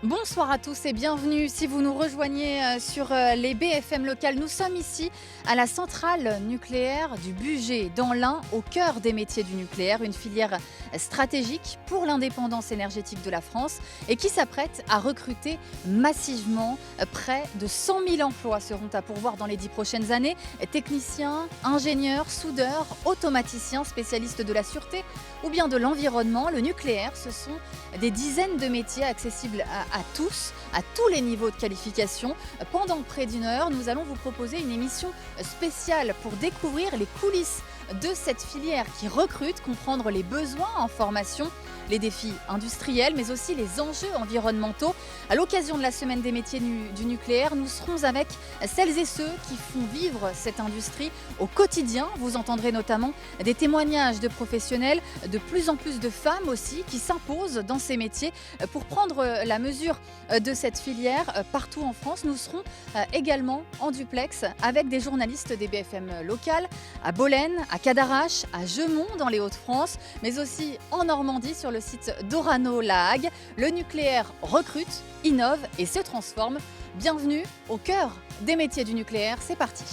Bonsoir à tous et bienvenue. Si vous nous rejoignez sur les BFM locales, nous sommes ici à la centrale nucléaire du Bugey, dans l'Ain, au cœur des métiers du nucléaire, une filière stratégique pour l'indépendance énergétique de la France et qui s'apprête à recruter massivement. Près de 100 000 emplois seront à pourvoir dans les 10 prochaines années. Techniciens, ingénieurs, soudeurs, automaticiens, spécialistes de la sûreté ou bien de l'environnement. Le nucléaire, ce sont des dizaines de métiers accessibles à tous, à tous les niveaux de qualification. Pendant près d'une heure, nous allons vous proposer une émission spéciale pour découvrir les coulisses de cette filière qui recrute, comprendre les besoins en formation, les défis industriels, mais aussi les enjeux environnementaux. À l'occasion de la semaine des métiers du nucléaire, nous serons avec celles et ceux qui font vivre cette industrie au quotidien. Vous entendrez notamment des témoignages de professionnels, de plus en plus de femmes aussi qui s'imposent dans ces métiers. Pour prendre la mesure de cette filière partout en France, nous serons également en duplex avec des journalistes des BFM locales à Bolène, à Cadarache, à Gemont dans les Hauts-de-France, mais aussi en Normandie sur le site d'Orano-La Hague. Le nucléaire recrute, innove et se transforme. Bienvenue au cœur des métiers du nucléaire, c'est parti.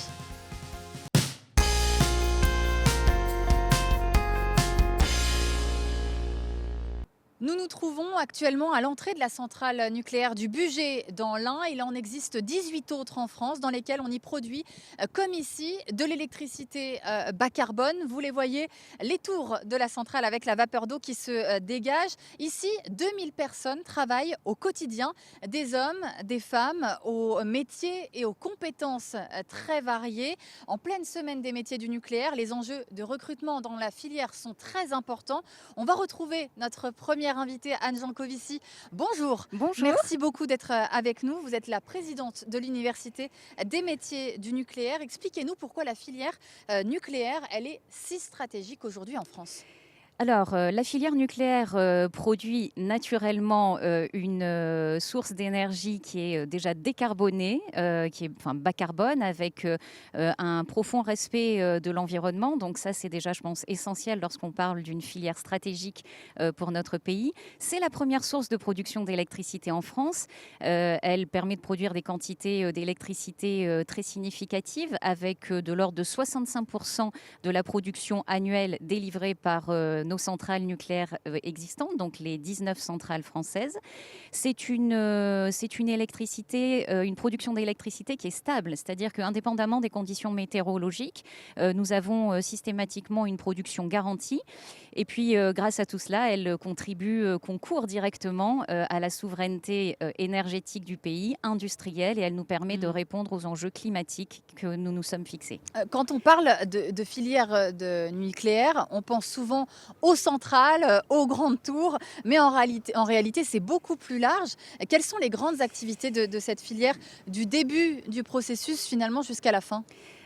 Nous nous trouvons actuellement à l'entrée de la centrale nucléaire du Bugey dans l'Ain. Il en existe 18 autres en France dans lesquelles on y produit, comme ici, de l'électricité bas carbone. Vous les voyez, les tours de la centrale avec la vapeur d'eau qui se dégage. Ici, 2000 personnes travaillent au quotidien, des hommes, des femmes, aux métiers et aux compétences très variées. En pleine semaine des métiers du nucléaire, les enjeux de recrutement dans la filière sont très importants. On va retrouver notre première invitée, Anne Jancovici. Bonjour, Bonjour. merci beaucoup d'être avec nous. Vous êtes la présidente de l'Université des métiers du nucléaire. Expliquez-nous pourquoi la filière nucléaire, elle est si stratégique aujourd'hui en France. Alors, la filière nucléaire produit naturellement une source d'énergie qui est déjà décarbonée, qui est bas carbone, avec un profond respect de l'environnement. Donc ça, c'est déjà, je pense, essentiel lorsqu'on parle d'une filière stratégique pour notre pays. C'est la première source de production d'électricité en France. Elle permet de produire des quantités d'électricité très significatives, avec de l'ordre de 65% de la production annuelle délivrée par nos centrales nucléaires existantes, donc les 19 centrales françaises. C'est une électricité, une production d'électricité qui est stable, c'est-à-dire qu'indépendamment des conditions météorologiques, nous avons systématiquement une production garantie. Et puis, grâce à tout cela, elle concourt directement à la souveraineté énergétique du pays, industrielle, et elle nous permet de répondre aux enjeux climatiques que nous nous sommes fixés. Quand on parle de filière de nucléaire, on pense souvent aux centrales, aux grandes tours, mais en réalité, c'est beaucoup plus large. Quelles sont les grandes activités de cette filière du début du processus finalement jusqu'à la fin?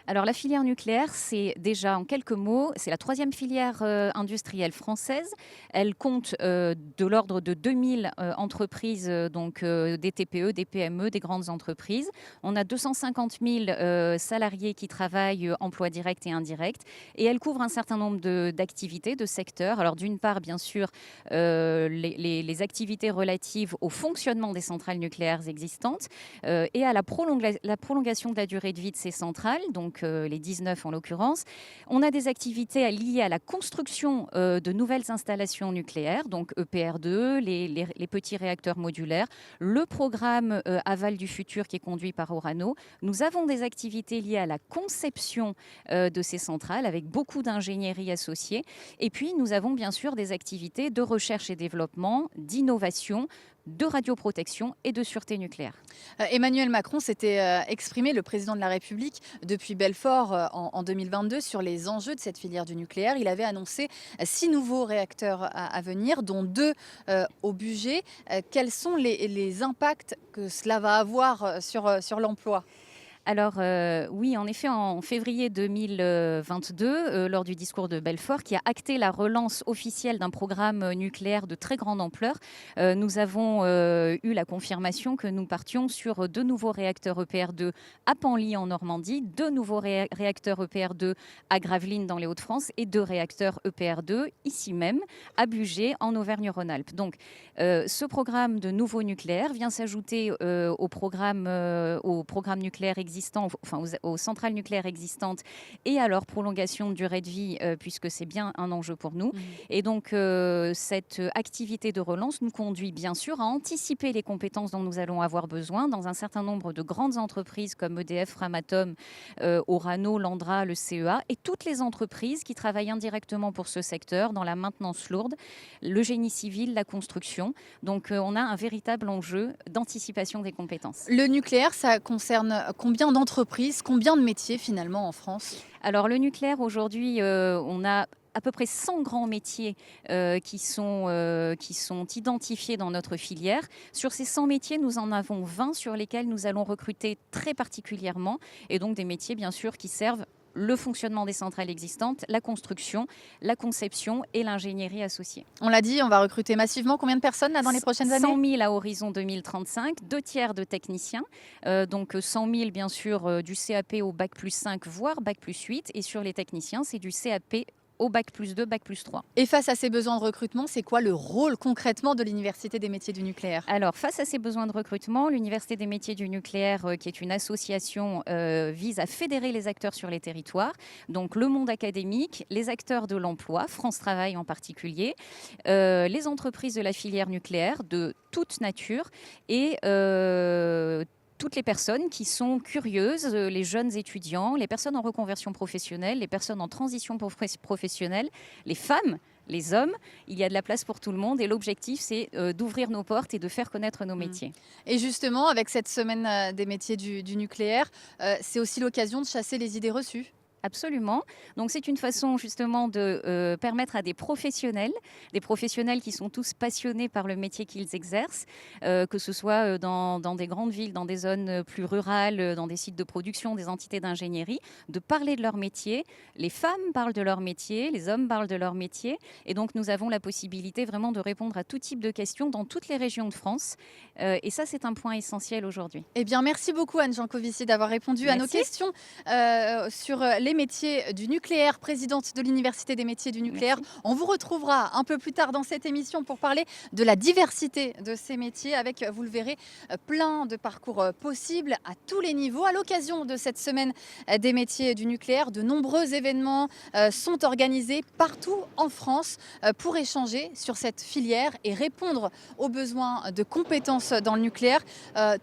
Alors la filière nucléaire, c'est déjà en quelques mots, c'est la troisième filière industrielle française. Elle compte de l'ordre de 2000 entreprises, donc des TPE, des PME, des grandes entreprises. On a 250 000 salariés qui travaillent, emploi direct et indirect. Et elle couvre un certain nombre d'activités, de secteurs. Alors d'une part, bien sûr, les activités relatives au fonctionnement des centrales nucléaires existantes et à la prolongation de la durée de vie de ces centrales, donc les 19 en l'occurrence. On a des activités liées à la construction de nouvelles installations nucléaires, donc EPR2, les petits réacteurs modulaires, le programme Aval du futur qui est conduit par Orano. Nous avons des activités liées à la conception de ces centrales avec beaucoup d'ingénierie associée. Et puis, nous avons bien sûr des activités de recherche et développement, d'innovation, de radioprotection et de sûreté nucléaire. Emmanuel Macron s'était exprimé, le président de la République, depuis Belfort en 2022 sur les enjeux de cette filière du nucléaire. Il avait annoncé 6 nouveaux réacteurs à venir, dont 2 au Bugey. Quels sont les impacts que cela va avoir sur l'emploi ? Alors oui, en effet, en février 2022, lors du discours de Belfort, qui a acté la relance officielle d'un programme nucléaire de très grande ampleur, nous avons eu la confirmation que nous partions sur 2 nouveaux réacteurs EPR2 à Penly en Normandie, 2 nouveaux réacteurs EPR2 à Gravelines dans les Hauts-de-France et 2 réacteurs EPR2 ici même à Bugey en Auvergne-Rhône-Alpes. Donc ce programme de nouveau nucléaire vient s'ajouter au programme nucléaire existant, enfin aux centrales nucléaires existantes et à leur prolongation de durée de vie, puisque c'est bien un enjeu pour nous. Et donc cette activité de relance nous conduit bien sûr à anticiper les compétences dont nous allons avoir besoin dans un certain nombre de grandes entreprises comme EDF, Framatome, Orano, Landra, le CEA et toutes les entreprises qui travaillent indirectement pour ce secteur dans la maintenance lourde, le génie civil, la construction. Donc on a un véritable enjeu d'anticipation des compétences. Le nucléaire, ça concerne combien d'entreprises, combien de métiers finalement en France? Alors le nucléaire aujourd'hui, on a à peu près 100 grands métiers qui sont identifiés dans notre filière. Sur ces 100 métiers, nous en avons 20 sur lesquels nous allons recruter très particulièrement, et donc des métiers bien sûr qui servent le fonctionnement des centrales existantes, la construction, la conception et l'ingénierie associée. On l'a dit, on va recruter massivement. Combien de personnes là, dans les prochaines années? 100 000 à horizon 2035, 2 tiers de techniciens. Donc 100 000 bien sûr du CAP au bac plus 5, voire bac plus 8. Et sur les techniciens, c'est du CAP au bac plus 2, bac plus 3. Et face à ces besoins de recrutement, c'est quoi le rôle concrètement de l'Université des métiers du nucléaire? Alors, face à ces besoins de recrutement, l'Université des métiers du nucléaire, qui est une association, vise à fédérer les acteurs sur les territoires, donc le monde académique, les acteurs de l'emploi, France Travail en particulier, les entreprises de la filière nucléaire de toute nature et toutes les personnes qui sont curieuses, les jeunes étudiants, les personnes en reconversion professionnelle, les personnes en transition professionnelle, les femmes, les hommes. Il y a de la place pour tout le monde et l'objectif, c'est d'ouvrir nos portes et de faire connaître nos métiers. Et justement, avec cette semaine des métiers du nucléaire, c'est aussi l'occasion de chasser les idées reçues. Absolument. Donc c'est une façon justement de permettre à des professionnels qui sont tous passionnés par le métier qu'ils exercent, que ce soit dans des grandes villes, dans des zones plus rurales, dans des sites de production, des entités d'ingénierie, de parler de leur métier. Les femmes parlent de leur métier, les hommes parlent de leur métier. Et donc nous avons la possibilité vraiment de répondre à tout type de questions dans toutes les régions de France. Et ça, c'est un point essentiel aujourd'hui. Eh bien, merci beaucoup Anne Jancovici d'avoir répondu à nos questions sur les métiers du nucléaire, présidente de l'Université des métiers du nucléaire. Merci. On vous retrouvera un peu plus tard dans cette émission pour parler de la diversité de ces métiers avec, vous le verrez, plein de parcours possibles à tous les niveaux. À l'occasion de cette semaine des métiers du nucléaire, de nombreux événements sont organisés partout en France pour échanger sur cette filière et répondre aux besoins de compétences dans le nucléaire.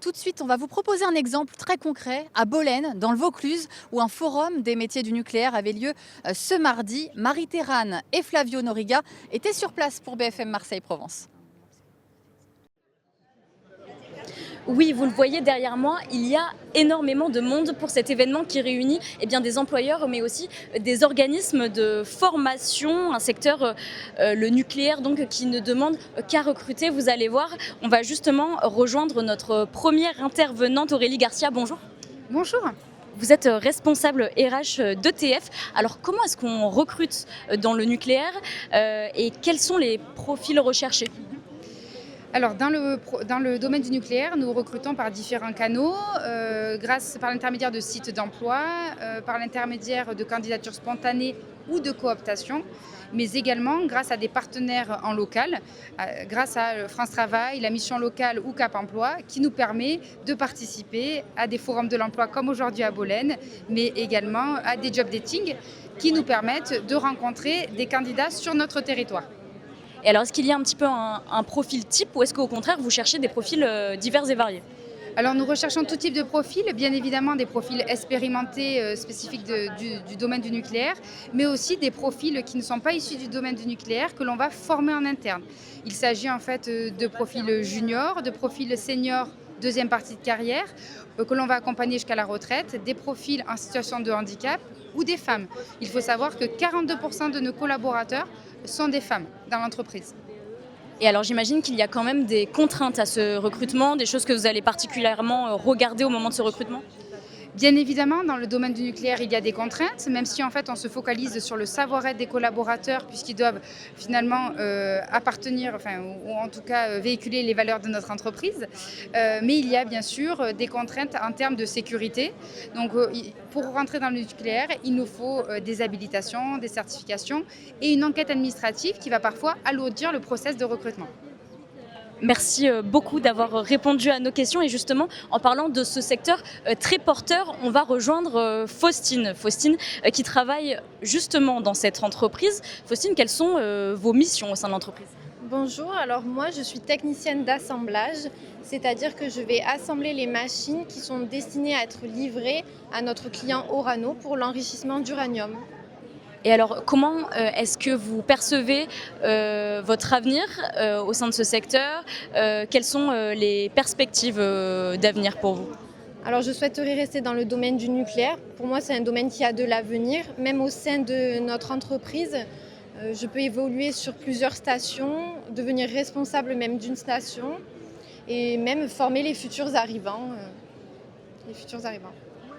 Tout de suite, on va vous proposer un exemple très concret à Bolène, dans le Vaucluse, où un forum des métiers du nucléaire avait lieu ce mardi. Marie Terrane et Flavio Noriga étaient sur place pour BFM Marseille-Provence. Oui, vous le voyez derrière moi, il y a énormément de monde pour cet événement qui réunit des employeurs, mais aussi des organismes de formation, un secteur, le nucléaire, donc qui ne demande qu'à recruter. Vous allez voir, on va justement rejoindre notre première intervenante, Aurélie Garcia. Bonjour. Bonjour. Vous êtes responsable RH d'ETF. Alors, comment est-ce qu'on recrute dans le nucléaire et quels sont les profils recherchés ? Alors, dans le domaine du nucléaire, nous recrutons par différents canaux, par l'intermédiaire de sites d'emploi, par l'intermédiaire de candidatures spontanées ou de cooptation, mais également grâce à des partenaires en local, grâce à France Travail, la mission locale ou Cap Emploi, qui nous permet de participer à des forums de l'emploi comme aujourd'hui à Bolène, mais également à des job dating qui nous permettent de rencontrer des candidats sur notre territoire. Et alors, est-ce qu'il y a un petit peu un profil type ou est-ce qu'au contraire, vous cherchez des profils divers et variés ? Alors nous recherchons tout type de profils, bien évidemment des profils expérimentés spécifiques du domaine du nucléaire, mais aussi des profils qui ne sont pas issus du domaine du nucléaire que l'on va former en interne. Il s'agit en fait de profils juniors, de profils seniors, deuxième partie de carrière, que l'on va accompagner jusqu'à la retraite, des profils en situation de handicap ou des femmes. Il faut savoir que 42% de nos collaborateurs sont des femmes dans l'entreprise. Et alors j'imagine qu'il y a quand même des contraintes à ce recrutement, des choses que vous allez particulièrement regarder au moment de ce recrutement ? Bien évidemment, dans le domaine du nucléaire, il y a des contraintes, même si en fait on se focalise sur le savoir-être des collaborateurs puisqu'ils doivent finalement appartenir, enfin, ou en tout cas véhiculer les valeurs de notre entreprise. Mais il y a bien sûr des contraintes en termes de sécurité. Donc pour rentrer dans le nucléaire, il nous faut des habilitations, des certifications et une enquête administrative qui va parfois alourdir le process de recrutement. Merci beaucoup d'avoir répondu à nos questions. Et justement, en parlant de ce secteur très porteur, on va rejoindre Faustine. Faustine qui travaille justement dans cette entreprise. Faustine, quelles sont vos missions au sein de l'entreprise? Bonjour, alors moi je suis technicienne d'assemblage, c'est-à-dire que je vais assembler les machines qui sont destinées à être livrées à notre client Orano pour l'enrichissement d'uranium. Et alors, comment est-ce que vous percevez votre avenir au sein de ce secteur? Quelles sont les perspectives d'avenir pour vous? Alors je souhaiterais rester dans le domaine du nucléaire. Pour moi c'est un domaine qui a de l'avenir. Même au sein de notre entreprise, je peux évoluer sur plusieurs stations, devenir responsable même d'une station et même former les futurs arrivants.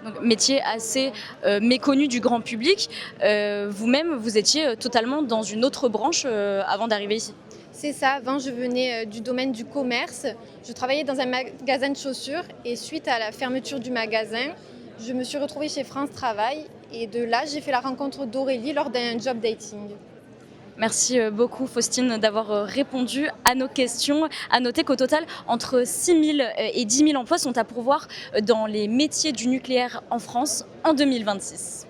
Donc, métier assez méconnu du grand public. Vous-même, vous étiez totalement dans une autre branche avant d'arriver ici. C'est ça, avant je venais du domaine du commerce. Je travaillais dans un magasin de chaussures et suite à la fermeture du magasin, je me suis retrouvée chez France Travail et de là j'ai fait la rencontre d'Aurélie lors d'un job dating. Merci beaucoup Faustine d'avoir répondu à nos questions. À noter qu'au total, entre 6 000 et 10 000 emplois sont à pourvoir dans les métiers du nucléaire en France en 2026.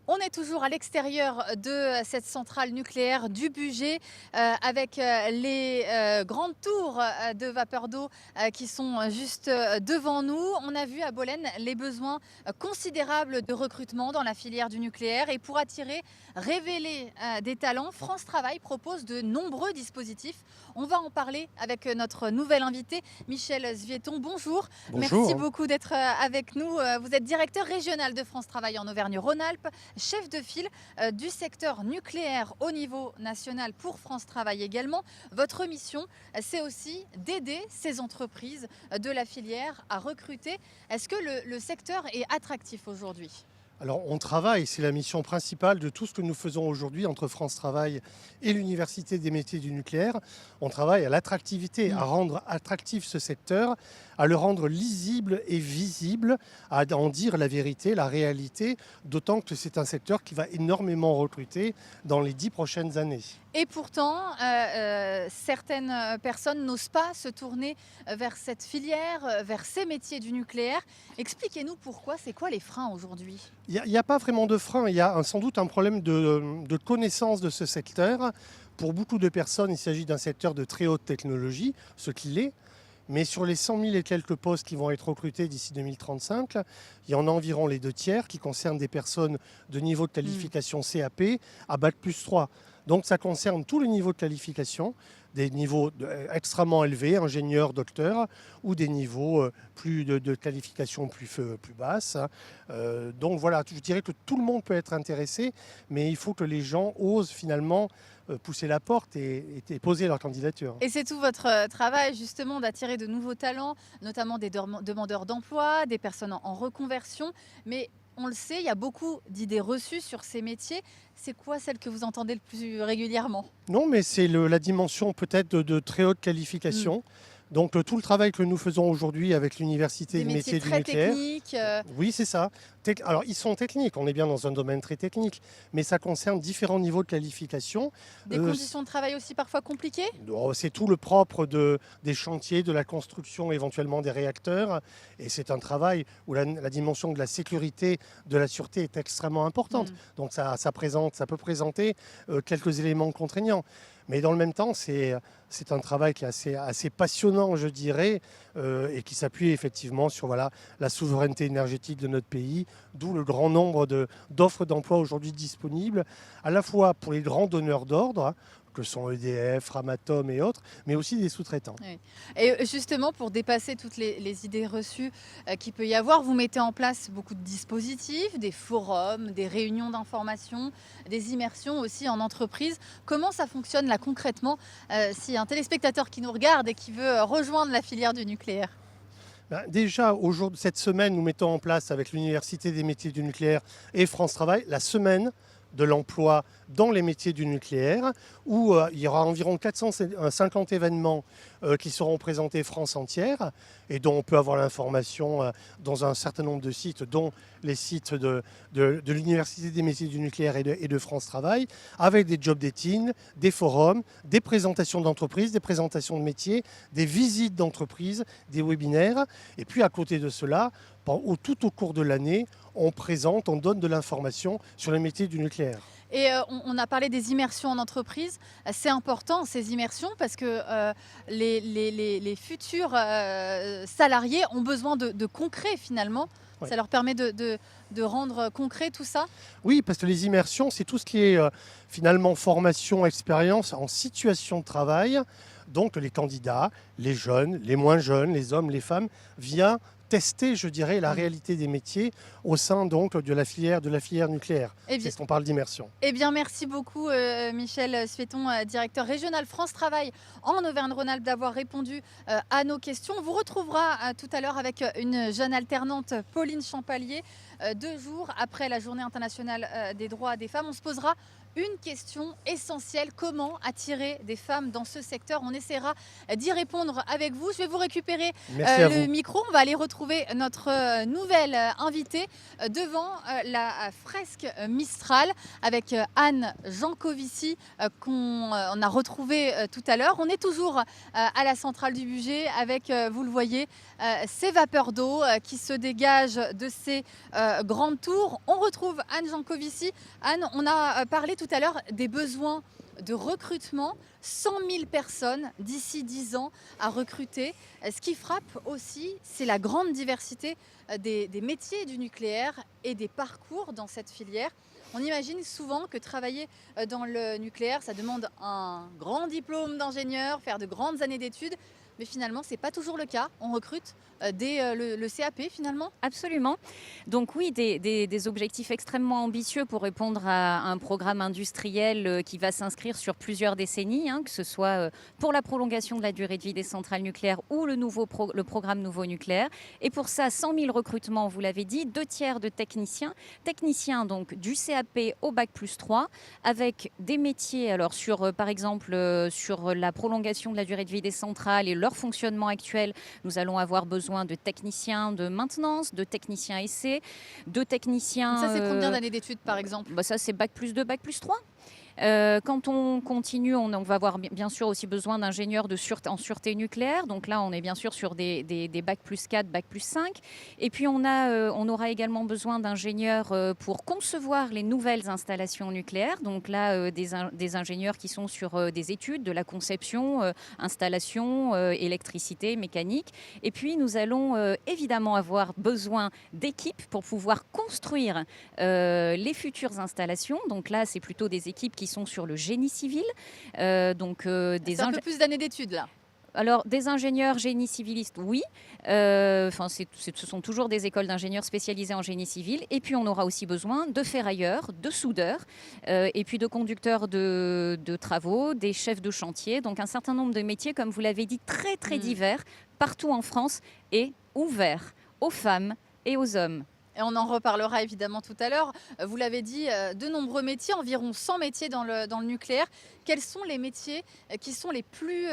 On est toujours à l'extérieur de cette centrale nucléaire du Bugey avec les grandes tours de vapeur d'eau qui sont juste devant nous. On a vu à Bolène les besoins considérables de recrutement dans la filière du nucléaire et pour attirer, révéler des talents, France Travail propose de nombreux dispositifs. On va en parler avec notre nouvel invité, Michel Zvieton. Bonjour. Bonjour. Merci beaucoup d'être avec nous. Vous êtes directeur régional de France Travail en Auvergne-Rhône-Alpes, chef de file du secteur nucléaire au niveau national pour France Travail également. Votre mission, c'est aussi d'aider ces entreprises de la filière à recruter. Est-ce que le secteur est attractif aujourd'hui ? Alors on travaille, c'est la mission principale de tout ce que nous faisons aujourd'hui entre France Travail et l'Université des métiers du nucléaire. On travaille à l'attractivité, à rendre attractif ce secteur, à le rendre lisible et visible, à en dire la vérité, la réalité, d'autant que c'est un secteur qui va énormément recruter dans les 10 prochaines années. Et pourtant, certaines personnes n'osent pas se tourner vers cette filière, vers ces métiers du nucléaire. Expliquez-nous pourquoi, c'est quoi les freins aujourd'hui ? Il n'y a pas vraiment de frein, il y a sans doute un problème de connaissance de ce secteur. Pour beaucoup de personnes, il s'agit d'un secteur de très haute technologie, ce qu'il est. Mais sur les 100 000 et quelques postes qui vont être recrutés d'ici 2035, il y en a environ les 2/3 qui concernent des personnes de niveau de qualification CAP à Bac+3. Donc ça concerne tous les niveaux de qualification, des niveaux extrêmement élevés, ingénieurs, docteurs, ou des niveaux de qualification plus basses. Donc voilà, je dirais que tout le monde peut être intéressé, mais il faut que les gens osent finalement pousser la porte et poser leur candidature. Et c'est tout votre travail justement d'attirer de nouveaux talents, notamment des demandeurs d'emploi, des personnes en reconversion. Mais on le sait, il y a beaucoup d'idées reçues sur ces métiers. C'est quoi celle que vous entendez le plus régulièrement ? Non, mais c'est la dimension peut-être de très haute qualification. Donc tout le travail que nous faisons aujourd'hui avec l'Université des métiers du nucléaire. Techniques. Oui, c'est ça. Alors ils sont techniques, on est bien dans un domaine très technique, mais ça concerne différents niveaux de qualification. Des conditions de travail aussi parfois compliquées ? C'est tout le propre des chantiers, de la construction éventuellement des réacteurs. Et c'est un travail où la dimension de la sécurité, de la sûreté est extrêmement importante. Donc ça peut présenter quelques éléments contraignants. Mais dans le même temps, c'est un travail qui est assez passionnant, je dirais, et qui s'appuie effectivement sur la souveraineté énergétique de notre pays, d'où le grand nombre d'offres d'emploi aujourd'hui disponibles, à la fois pour les grands donneurs d'ordre, que sont EDF, Framatome et autres, mais aussi des sous-traitants. Oui. Et justement, pour dépasser toutes les idées reçues qu'il peut y avoir, vous mettez en place beaucoup de dispositifs, des forums, des réunions d'information, des immersions aussi en entreprise. Comment ça fonctionne là concrètement si un téléspectateur qui nous regarde et qui veut rejoindre la filière du nucléaire ? Déjà, cette semaine, nous mettons en place avec l'Université des métiers du nucléaire et France Travail la semaine de l'emploi dans les métiers du nucléaire, où il y aura environ 450 événements qui seront présentés France entière et dont on peut avoir l'information dans un certain nombre de sites, dont les sites de l'Université des métiers du nucléaire et de France Travail, avec des job dating, des forums, des présentations d'entreprises, des présentations de métiers, des visites d'entreprises, des webinaires. Et puis à côté de cela, tout au cours de l'année, on donne de l'information sur les métiers du nucléaire. Et on a parlé des immersions en entreprise. C'est important ces immersions parce que les futurs salariés ont besoin de concret finalement. Ouais. Ça leur permet de rendre concret tout ça. Oui, parce que les immersions, c'est tout ce qui est finalement formation, expérience en situation de travail. Donc les candidats, les jeunes, les moins jeunes, les hommes, les femmes, viennent tester, je dirais, la réalité des métiers au sein donc de la filière nucléaire. C'est ce qu'on parle d'immersion. Eh bien, merci beaucoup Michel Suéton, directeur régional France Travail en Auvergne-Rhône-Alpes, d'avoir répondu à nos questions. On vous retrouvera tout à l'heure avec une jeune alternante, Pauline Champalier, 2 jours après la Journée internationale des droits des femmes. On se posera une question essentielle: comment attirer des femmes dans ce secteur? On essaiera d'y répondre avec vous. Je vais vous récupérer le micro. On va aller retrouver notre nouvelle invitée devant la fresque Mistral avec Anne Jancovici qu'on a retrouvée tout à l'heure. On est toujours à la centrale du Bugey avec, vous le voyez, ces vapeurs d'eau qui se dégagent de ces grandes tours. On retrouve Anne Jancovici. Anne, on a parlé tout à l'heure des besoins de recrutement, 100 000 personnes d'ici 10 ans à recruter. Ce qui frappe aussi, c'est la grande diversité des métiers du nucléaire et des parcours dans cette filière. On imagine souvent que travailler dans le nucléaire, ça demande un grand diplôme d'ingénieur, faire de grandes années d'études. Mais finalement, ce n'est pas toujours le cas. On recrute dès le CAP finalement. Absolument. Donc oui, des objectifs extrêmement ambitieux pour répondre à un programme industriel qui va s'inscrire sur plusieurs décennies, que ce soit pour la prolongation de la durée de vie des centrales nucléaires ou le programme nouveau nucléaire. Et pour ça, 100 000 recrutements, vous l'avez dit, 2 tiers de techniciens donc du CAP au Bac+3, avec des métiers, alors par exemple sur la prolongation de la durée de vie des centrales et leur fonctionnement actuel, nous allons avoir besoin de techniciens de maintenance, de techniciens essais, de techniciens... Ça, c'est combien d'années d'études, par exemple? Ça, c'est Bac+2, Bac+3. Quand on continue, on va avoir bien sûr aussi besoin d'ingénieurs en sûreté nucléaire. Donc là, on est bien sûr sur des Bac+4, Bac+5. Et puis, on aura également besoin d'ingénieurs pour concevoir les nouvelles installations nucléaires. Donc là, des ingénieurs qui sont sur des études, de la conception, installation, électricité, mécanique. Et puis, nous allons évidemment avoir besoin d'équipes pour pouvoir construire les futures installations. Donc là, c'est plutôt des équipes qui sont sur le génie civil. C'est un peu plus d'années d'études là. Alors, des ingénieurs génie civilistes, oui. Ce sont toujours des écoles d'ingénieurs spécialisées en génie civil. Et puis, on aura aussi besoin de ferrailleurs, de soudeurs, et puis de conducteurs de travaux, des chefs de chantier. Donc, un certain nombre de métiers, comme vous l'avez dit, très, très divers, partout en France, et ouverts aux femmes et aux hommes. Et on en reparlera évidemment tout à l'heure. Vous l'avez dit, de nombreux métiers, environ 100 métiers dans le nucléaire. Quels sont les métiers qui sont les plus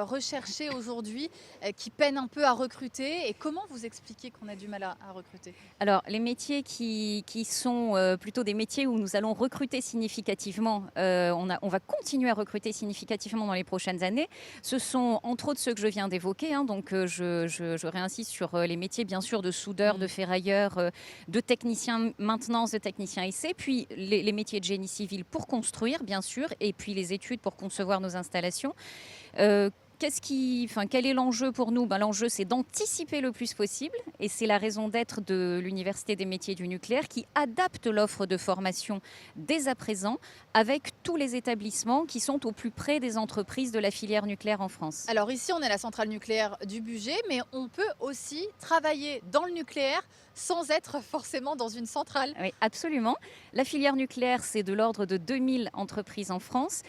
recherchés aujourd'hui, qui peinent un peu à recruter? Et comment vous expliquez qu'on a du mal à recruter? Alors, les métiers qui sont plutôt des métiers où nous allons recruter significativement, on va continuer à recruter significativement dans les prochaines années. Ce sont entre autres ceux que je viens d'évoquer. Donc, je réinsiste sur les métiers, bien sûr, de soudeurs, de ferrailleurs, de techniciens maintenance, de techniciens essais, puis les métiers de génie civil pour construire, bien sûr, et puis les études pour concevoir nos installations. Quel est l'enjeu pour nous? L'enjeu, c'est d'anticiper le plus possible, et c'est la raison d'être de l'Université des métiers du nucléaire qui adapte l'offre de formation dès à présent avec tous les établissements qui sont au plus près des entreprises de la filière nucléaire en France. Alors ici, on est à la centrale nucléaire du Bugey, mais on peut aussi travailler dans le nucléaire sans être forcément dans une centrale. Oui, absolument. La filière nucléaire, c'est de l'ordre de 2000 entreprises en France,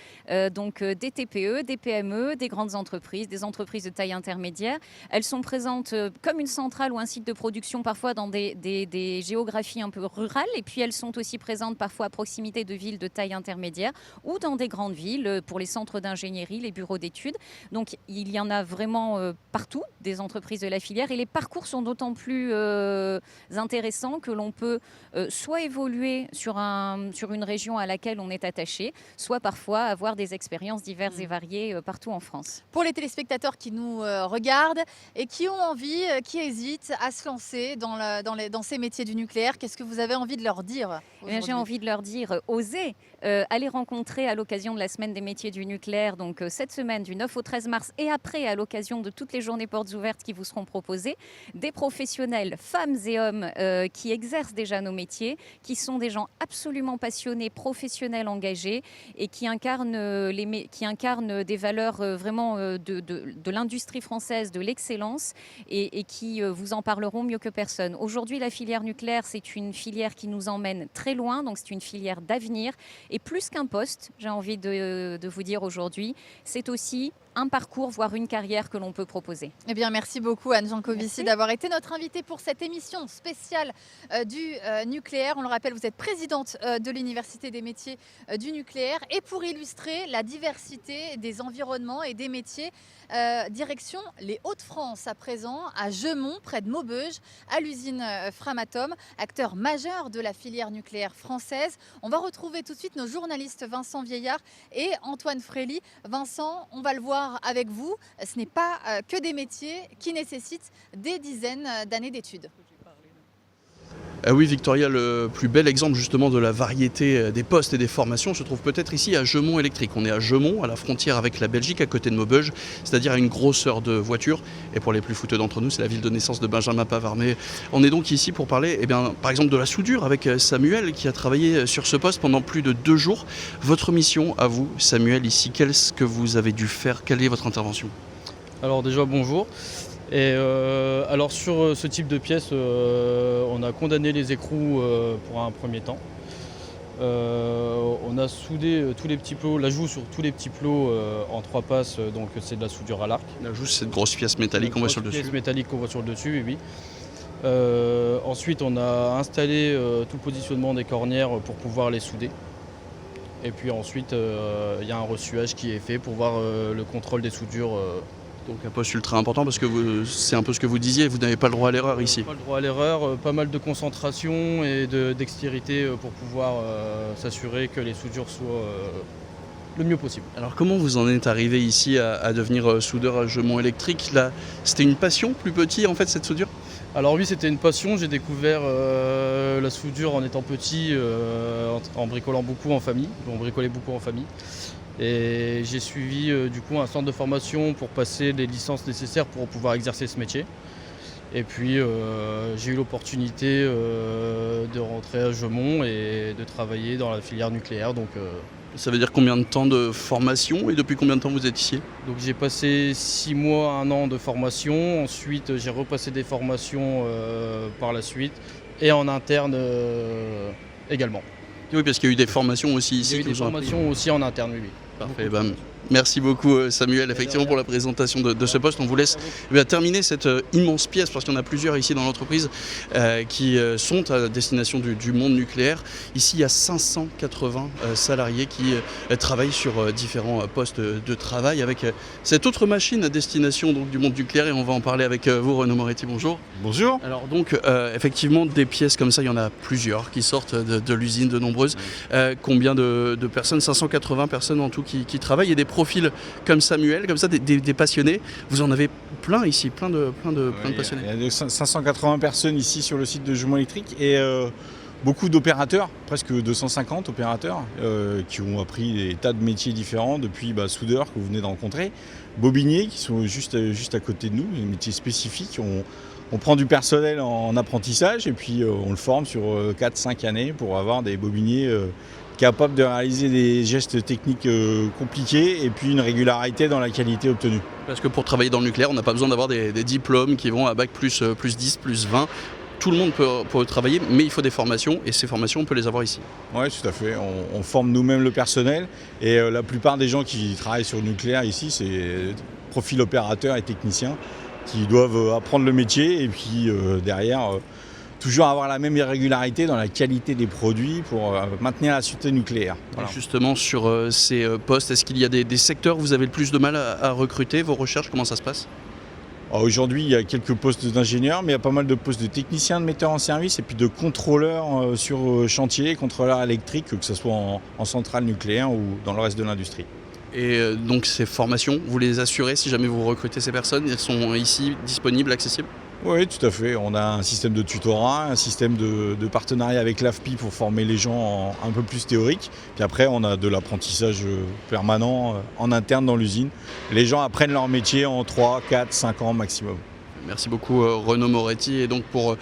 donc des TPE, des PME, des grandes entreprises, entreprises, des entreprises de taille intermédiaire. Elles sont présentes comme une centrale ou un site de production parfois dans des géographies un peu rurales, et puis elles sont aussi présentes parfois à proximité de villes de taille intermédiaire ou dans des grandes villes pour les centres d'ingénierie, les bureaux d'études. Donc il y en a vraiment partout des entreprises de la filière, et les parcours sont d'autant plus intéressants que l'on peut soit évoluer sur une région à laquelle on est attaché, soit parfois avoir des expériences diverses et variées partout en France. Pour les téléspectateurs qui nous regardent et qui ont envie, qui hésitent à se lancer dans ces métiers du nucléaire, qu'est-ce que vous avez envie de leur dire aujourd'hui ? J'ai envie de leur dire, osez aller rencontrer à l'occasion de la semaine des métiers du nucléaire, donc cette semaine du 9 au 13 mars, et après à l'occasion de toutes les journées portes ouvertes qui vous seront proposées, des professionnels, femmes et hommes qui exercent déjà nos métiers, qui sont des gens absolument passionnés, professionnels, engagés, et qui incarnent des valeurs vraiment de l'industrie française, de l'excellence, et qui vous en parleront mieux que personne. Aujourd'hui, la filière nucléaire, c'est une filière qui nous emmène très loin, donc c'est une filière d'avenir, et plus qu'un poste, j'ai envie de vous dire aujourd'hui, c'est aussi un parcours, voire une carrière que l'on peut proposer. Eh bien, merci beaucoup Anne Jancovici d'avoir été notre invitée pour cette émission spéciale du nucléaire. On le rappelle, vous êtes présidente de l'Université des métiers du nucléaire. Et pour illustrer la diversité des environnements et des métiers, direction les Hauts-de-France à présent, à Gemont, près de Maubeuge, à l'usine Framatome, acteur majeur de la filière nucléaire française. On va retrouver tout de suite nos journalistes Vincent Vieillard et Antoine Frély. Vincent, on va le voir avec vous, ce n'est pas que des métiers qui nécessitent des dizaines d'années d'études. Oui Victoria, le plus bel exemple justement de la variété des postes et des formations se trouve peut-être ici à Gemont Électrique. On est à Gemont, à la frontière avec la Belgique, à côté de Maubeuge, c'est-à-dire à une grosse heure de voiture. Et pour les plus fouteux d'entre nous, c'est la ville de naissance de Benjamin Pavard. Mais on est donc ici pour parler par exemple de la soudure avec Samuel qui a travaillé sur ce poste pendant plus de 2 jours. Votre mission à vous, Samuel, ici, qu'est-ce que vous avez dû faire? Quelle est votre intervention? Alors déjà bonjour. Et alors sur ce type de pièce, on a condamné les écrous pour un premier temps. On a soudé tous les petits plots, l'ajout sur tous les petits plots en 3 passes, donc c'est de la soudure à l'arc. L'ajout, c'est cette grosse pièce métallique qu'on voit sur le dessus. Pièce métallique qu'on voit sur le dessus, oui. Ensuite, on a installé tout le positionnement des cornières pour pouvoir les souder. Et puis ensuite, il y a un ressuage qui est fait pour voir le contrôle des soudures. Donc un poste ultra important parce que c'est un peu ce que vous disiez, vous n'avez pas le droit à l'erreur ici. Pas le droit à l'erreur, pas mal de concentration et de dextérité pour pouvoir s'assurer que les soudures soient le mieux possible. Alors comment vous en êtes arrivé ici à devenir soudeur à Gemont Électrique? Là, c'était une passion plus petit en fait cette soudure? Alors oui, c'était une passion, j'ai découvert la soudure en étant petit, en bricolant beaucoup en famille, on bricolait beaucoup en famille. Et j'ai suivi du coup un centre de formation pour passer les licences nécessaires pour pouvoir exercer ce métier. Et puis j'ai eu l'opportunité de rentrer à Gemont et de travailler dans la filière nucléaire. Donc, ça veut dire combien de temps de formation et depuis combien de temps vous êtes ici? Donc j'ai passé 6 mois, 1 an de formation. Ensuite j'ai repassé des formations par la suite et en interne également. Oui, parce qu'il y a eu des formations aussi ici. Il y a eu des formations aussi en interne, oui. Parfait. Merci beaucoup Samuel effectivement pour la présentation de ce poste. On vous laisse terminer cette immense pièce parce qu'il y en a plusieurs ici dans l'entreprise qui sont à destination du monde nucléaire. Ici il y a 580 salariés qui travaillent sur différents postes de travail avec cette autre machine à destination donc, du monde nucléaire, et on va en parler avec vous. Renaud Moretti, bonjour. Bonjour. Alors donc effectivement des pièces comme ça, il y en a plusieurs qui sortent de l'usine, de nombreuses. Combien de personnes? 580 personnes en tout qui travaillent, et des profils comme Samuel, comme ça, des passionnés. Vous en avez plein ici, plein de passionnés. Il y a 580 personnes ici sur le site de Gemont Électrique et beaucoup d'opérateurs, presque 250 opérateurs qui ont appris des tas de métiers différents, depuis soudeurs que vous venez de rencontrer, bobiniers qui sont juste à côté de nous, des métiers spécifiques. On prend du personnel en apprentissage et puis on le forme sur 4-5 années pour avoir des bobiniers capable de réaliser des gestes techniques compliqués et puis une régularité dans la qualité obtenue. Parce que pour travailler dans le nucléaire, on n'a pas besoin d'avoir des diplômes qui vont à bac plus 10, plus 20. tout le monde peut travailler, mais il faut des formations, et ces formations, on peut les avoir ici. Oui, tout à fait. On forme nous-mêmes le personnel, et la plupart des gens qui travaillent sur le nucléaire ici, c'est profil opérateur et technicien qui doivent apprendre le métier, et puis derrière, toujours avoir la même irrégularité dans la qualité des produits pour maintenir la sûreté nucléaire. Voilà. Justement, sur ces postes, est-ce qu'il y a des secteurs où vous avez le plus de mal à recruter? Vos recherches, comment ça se passe? Aujourd'hui, il y a quelques postes d'ingénieurs, mais il y a pas mal de postes de techniciens, de metteurs en service, et puis de contrôleurs sur chantier, contrôleurs électriques, que ce soit en centrale nucléaire ou dans le reste de l'industrie. Et donc ces formations, vous les assurez si jamais vous recrutez ces personnes? Elles sont ici disponibles, accessibles? Oui, tout à fait. On a un système de tutorat, un système de partenariat avec l'AFPI pour former les gens un peu plus théorique. Puis après, on a de l'apprentissage permanent en interne dans l'usine. Les gens apprennent leur métier en 3, 4, 5 ans maximum. Merci beaucoup Renaud Moretti. Et donc pour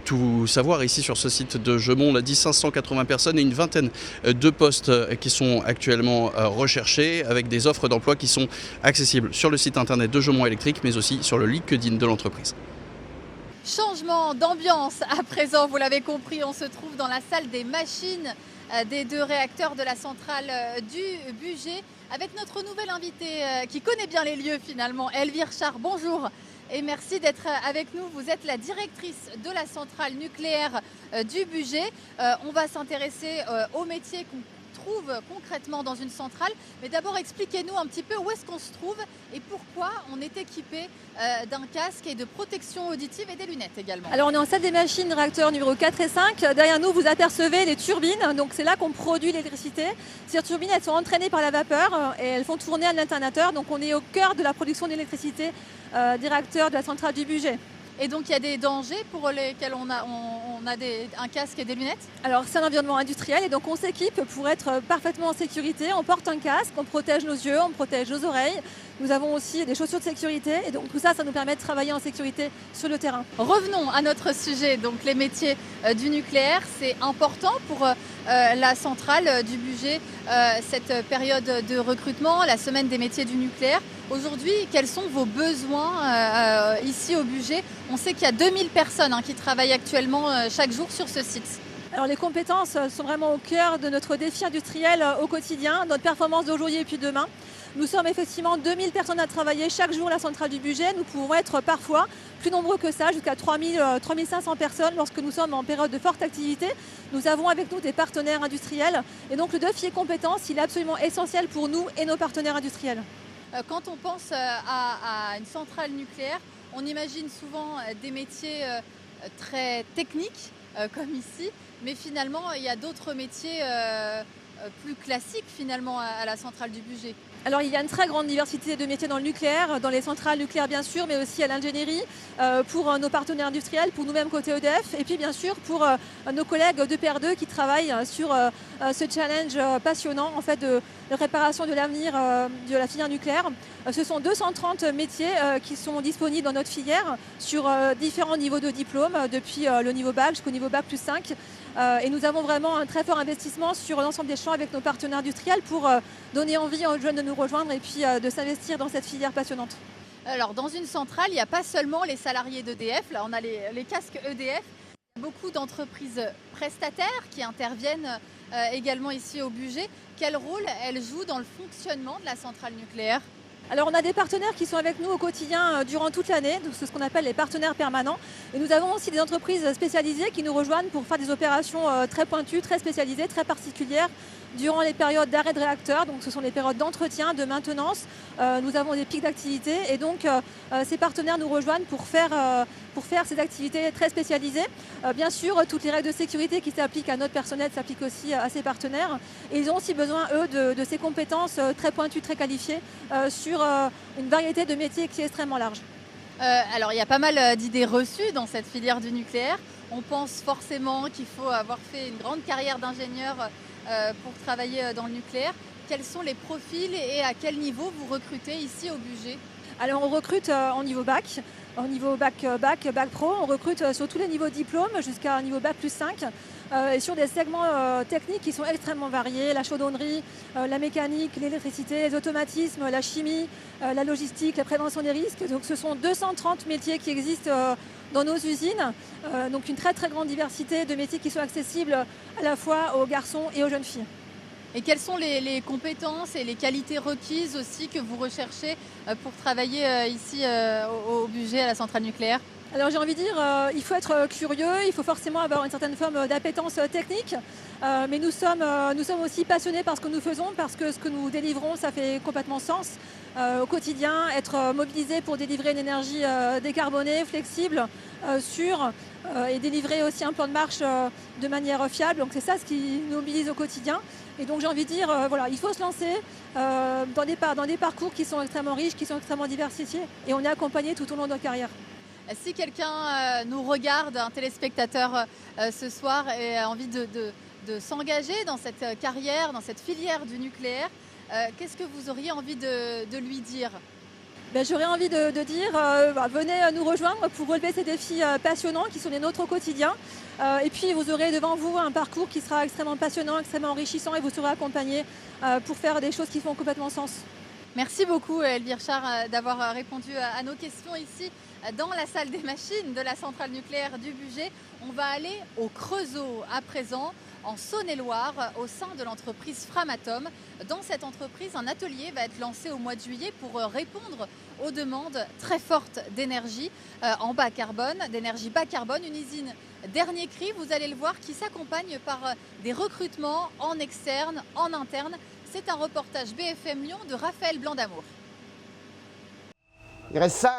tout savoir, ici sur ce site de Jeumont, on l'a dit, 580 personnes et une vingtaine de postes qui sont actuellement recherchés, avec des offres d'emploi qui sont accessibles sur le site internet de Jeumont Électrique, mais aussi sur le LinkedIn de l'entreprise. Changement d'ambiance à présent, vous l'avez compris, on se trouve dans la salle des machines des 2 réacteurs de la centrale du Bugey avec notre nouvelle invitée qui connaît bien les lieux finalement, Elvire Char. Bonjour et merci d'être avec nous. Vous êtes la directrice de la centrale nucléaire du Bugey. On va s'intéresser au métier qu'on trouve concrètement dans une centrale. Mais d'abord, expliquez-nous un petit peu où est-ce qu'on se trouve et pourquoi on est équipé d'un casque et de protection auditive et des lunettes également. Alors on est en salle des machines, réacteurs numéro 4 et 5. Derrière nous, vous apercevez les turbines. Donc c'est là qu'on produit l'électricité. Ces turbines, elles sont entraînées par la vapeur et elles font tourner un alternateur. Donc on est au cœur de la production d'électricité des réacteurs de la centrale du Bugey. Et donc il y a des dangers pour lesquels on a un casque et des lunettes? Alors c'est un environnement industriel et donc on s'équipe pour être parfaitement en sécurité. On porte un casque, on protège nos yeux, on protège nos oreilles. Nous avons aussi des chaussures de sécurité et donc tout ça, ça nous permet de travailler en sécurité sur le terrain. Revenons à notre sujet, donc les métiers du nucléaire. C'est important pour la centrale du Bugey, cette période de recrutement, la semaine des métiers du nucléaire. Aujourd'hui, quels sont vos besoins ici au Bugey? On sait qu'il y a 2000 personnes qui travaillent actuellement chaque jour sur ce site. Alors les compétences sont vraiment au cœur de notre défi industriel au quotidien, notre performance d'aujourd'hui et puis demain. Nous sommes effectivement 2000 personnes à travailler chaque jour à la centrale du Bugey. Nous pouvons être parfois plus nombreux que ça, jusqu'à 3500 personnes lorsque nous sommes en période de forte activité. Nous avons avec nous des partenaires industriels et donc le défi compétences, il est absolument essentiel pour nous et nos partenaires industriels. Quand on pense à une centrale nucléaire, on imagine souvent des métiers très techniques, comme ici, mais finalement, il y a d'autres métiers plus classiques finalement à la centrale du Bugey. Alors il y a une très grande diversité de métiers dans le nucléaire, dans les centrales nucléaires bien sûr, mais aussi à l'ingénierie, pour nos partenaires industriels, pour nous-mêmes côté EDF, et puis bien sûr pour nos collègues de PR2 qui travaillent sur ce challenge passionnant en fait, de réparation de l'avenir de la filière nucléaire. Ce sont 230 métiers qui sont disponibles dans notre filière sur différents niveaux de diplôme, depuis le niveau bac jusqu'au niveau bac plus 5. Et nous avons vraiment un très fort investissement sur l'ensemble des champs avec nos partenaires industriels pour donner envie aux jeunes de nous rejoindre et puis de s'investir dans cette filière passionnante. Alors dans une centrale, il n'y a pas seulement les salariés d'EDF, là on a les casques EDF, il y a beaucoup d'entreprises prestataires qui interviennent également ici au Bugey. Quel rôle elles jouent dans le fonctionnement de la centrale nucléaire ? Alors on a des partenaires qui sont avec nous au quotidien durant toute l'année, c'est ce qu'on appelle les partenaires permanents. Et nous avons aussi des entreprises spécialisées qui nous rejoignent pour faire des opérations très pointues, très spécialisées, très particulières durant les périodes d'arrêt de réacteur. Donc ce sont les périodes d'entretien, de maintenance. Nous avons des pics d'activité et donc ces partenaires nous rejoignent pour faire ces activités très spécialisées. Bien sûr, toutes les règles de sécurité qui s'appliquent à notre personnel s'appliquent aussi à ces partenaires. Et ils ont aussi besoin, eux, de ces compétences très pointues, très qualifiées sur une variété de métiers qui est extrêmement large. Alors il y a pas mal d'idées reçues dans cette filière du nucléaire. On pense forcément qu'il faut avoir fait une grande carrière d'ingénieur pour travailler dans le nucléaire. Quels sont les profils et à quel niveau vous recrutez ici au Bugey ? Alors on recrute en niveau bac. au niveau bac pro. On recrute sur tous les niveaux de diplôme jusqu'à un niveau bac plus 5 et sur des segments techniques qui sont extrêmement variés, la chaudronnerie, la mécanique, l'électricité, les automatismes, la chimie, la logistique, la prévention des risques. Donc ce sont 230 métiers qui existent dans nos usines, donc une très très grande diversité de métiers qui sont accessibles à la fois aux garçons et aux jeunes filles. Et quelles sont les compétences et les qualités requises aussi que vous recherchez pour travailler ici au Bugey, à la centrale nucléaire ? Alors j'ai envie de dire, il faut être curieux, il faut forcément avoir une certaine forme d'appétence technique, mais nous sommes aussi passionnés par ce que nous faisons, parce que ce que nous délivrons, ça fait complètement sens au quotidien, être mobilisé pour délivrer une énergie décarbonée, flexible, sûre, et délivrer aussi un plan de marche de manière fiable. Donc c'est ça ce qui nous mobilise au quotidien. Et donc j'ai envie de dire, voilà, il faut se lancer dans des parcours qui sont extrêmement riches, qui sont extrêmement diversifiés, et on est accompagné tout au long de notre carrière. Si quelqu'un nous regarde, un téléspectateur ce soir, et a envie de s'engager dans cette carrière, dans cette filière du nucléaire, qu'est-ce que vous auriez envie de lui dire ? J'aurais envie de dire, venez nous rejoindre pour relever ces défis passionnants qui sont les nôtres au quotidien. Et puis vous aurez devant vous un parcours qui sera extrêmement passionnant, extrêmement enrichissant, et vous serez accompagné pour faire des choses qui font complètement sens. Merci beaucoup Elvire Char d'avoir répondu à nos questions ici dans la salle des machines de la centrale nucléaire du Bugey. On va aller au Creusot à présent, en Saône-et-Loire, au sein de l'entreprise Framatome. Dans cette entreprise, un atelier va être lancé au mois de juillet pour répondre aux demandes très fortes d'énergie en bas carbone, d'énergie bas carbone. Une usine dernier cri, vous allez le voir, qui s'accompagne par des recrutements en externe, en interne. C'est un reportage BFM Lyon de Raphaël Blanc d'Amour. Il reste 5.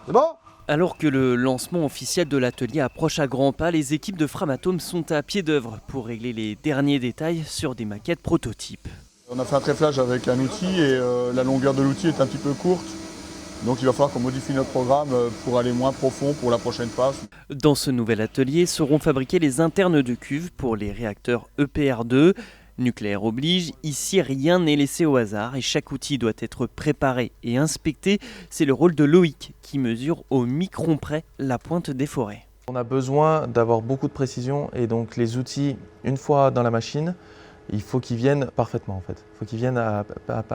C'est bon ? Alors que le lancement officiel de l'atelier approche à grands pas, les équipes de Framatome sont à pied d'œuvre pour régler les derniers détails sur des maquettes prototypes. On a fait un tréflage avec un outil et la longueur de l'outil est un petit peu courte. Donc il va falloir qu'on modifie notre programme pour aller moins profond pour la prochaine phase. Dans ce nouvel atelier seront fabriqués les internes de cuve pour les réacteurs EPR2. Nucléaire oblige, ici rien n'est laissé au hasard et chaque outil doit être préparé et inspecté. C'est le rôle de Loïc qui mesure au micron près la pointe des forêts. On a besoin d'avoir beaucoup de précision et donc les outils, une fois dans la machine, il faut qu'ils viennent parfaitement en fait. Il faut qu'ils viennent à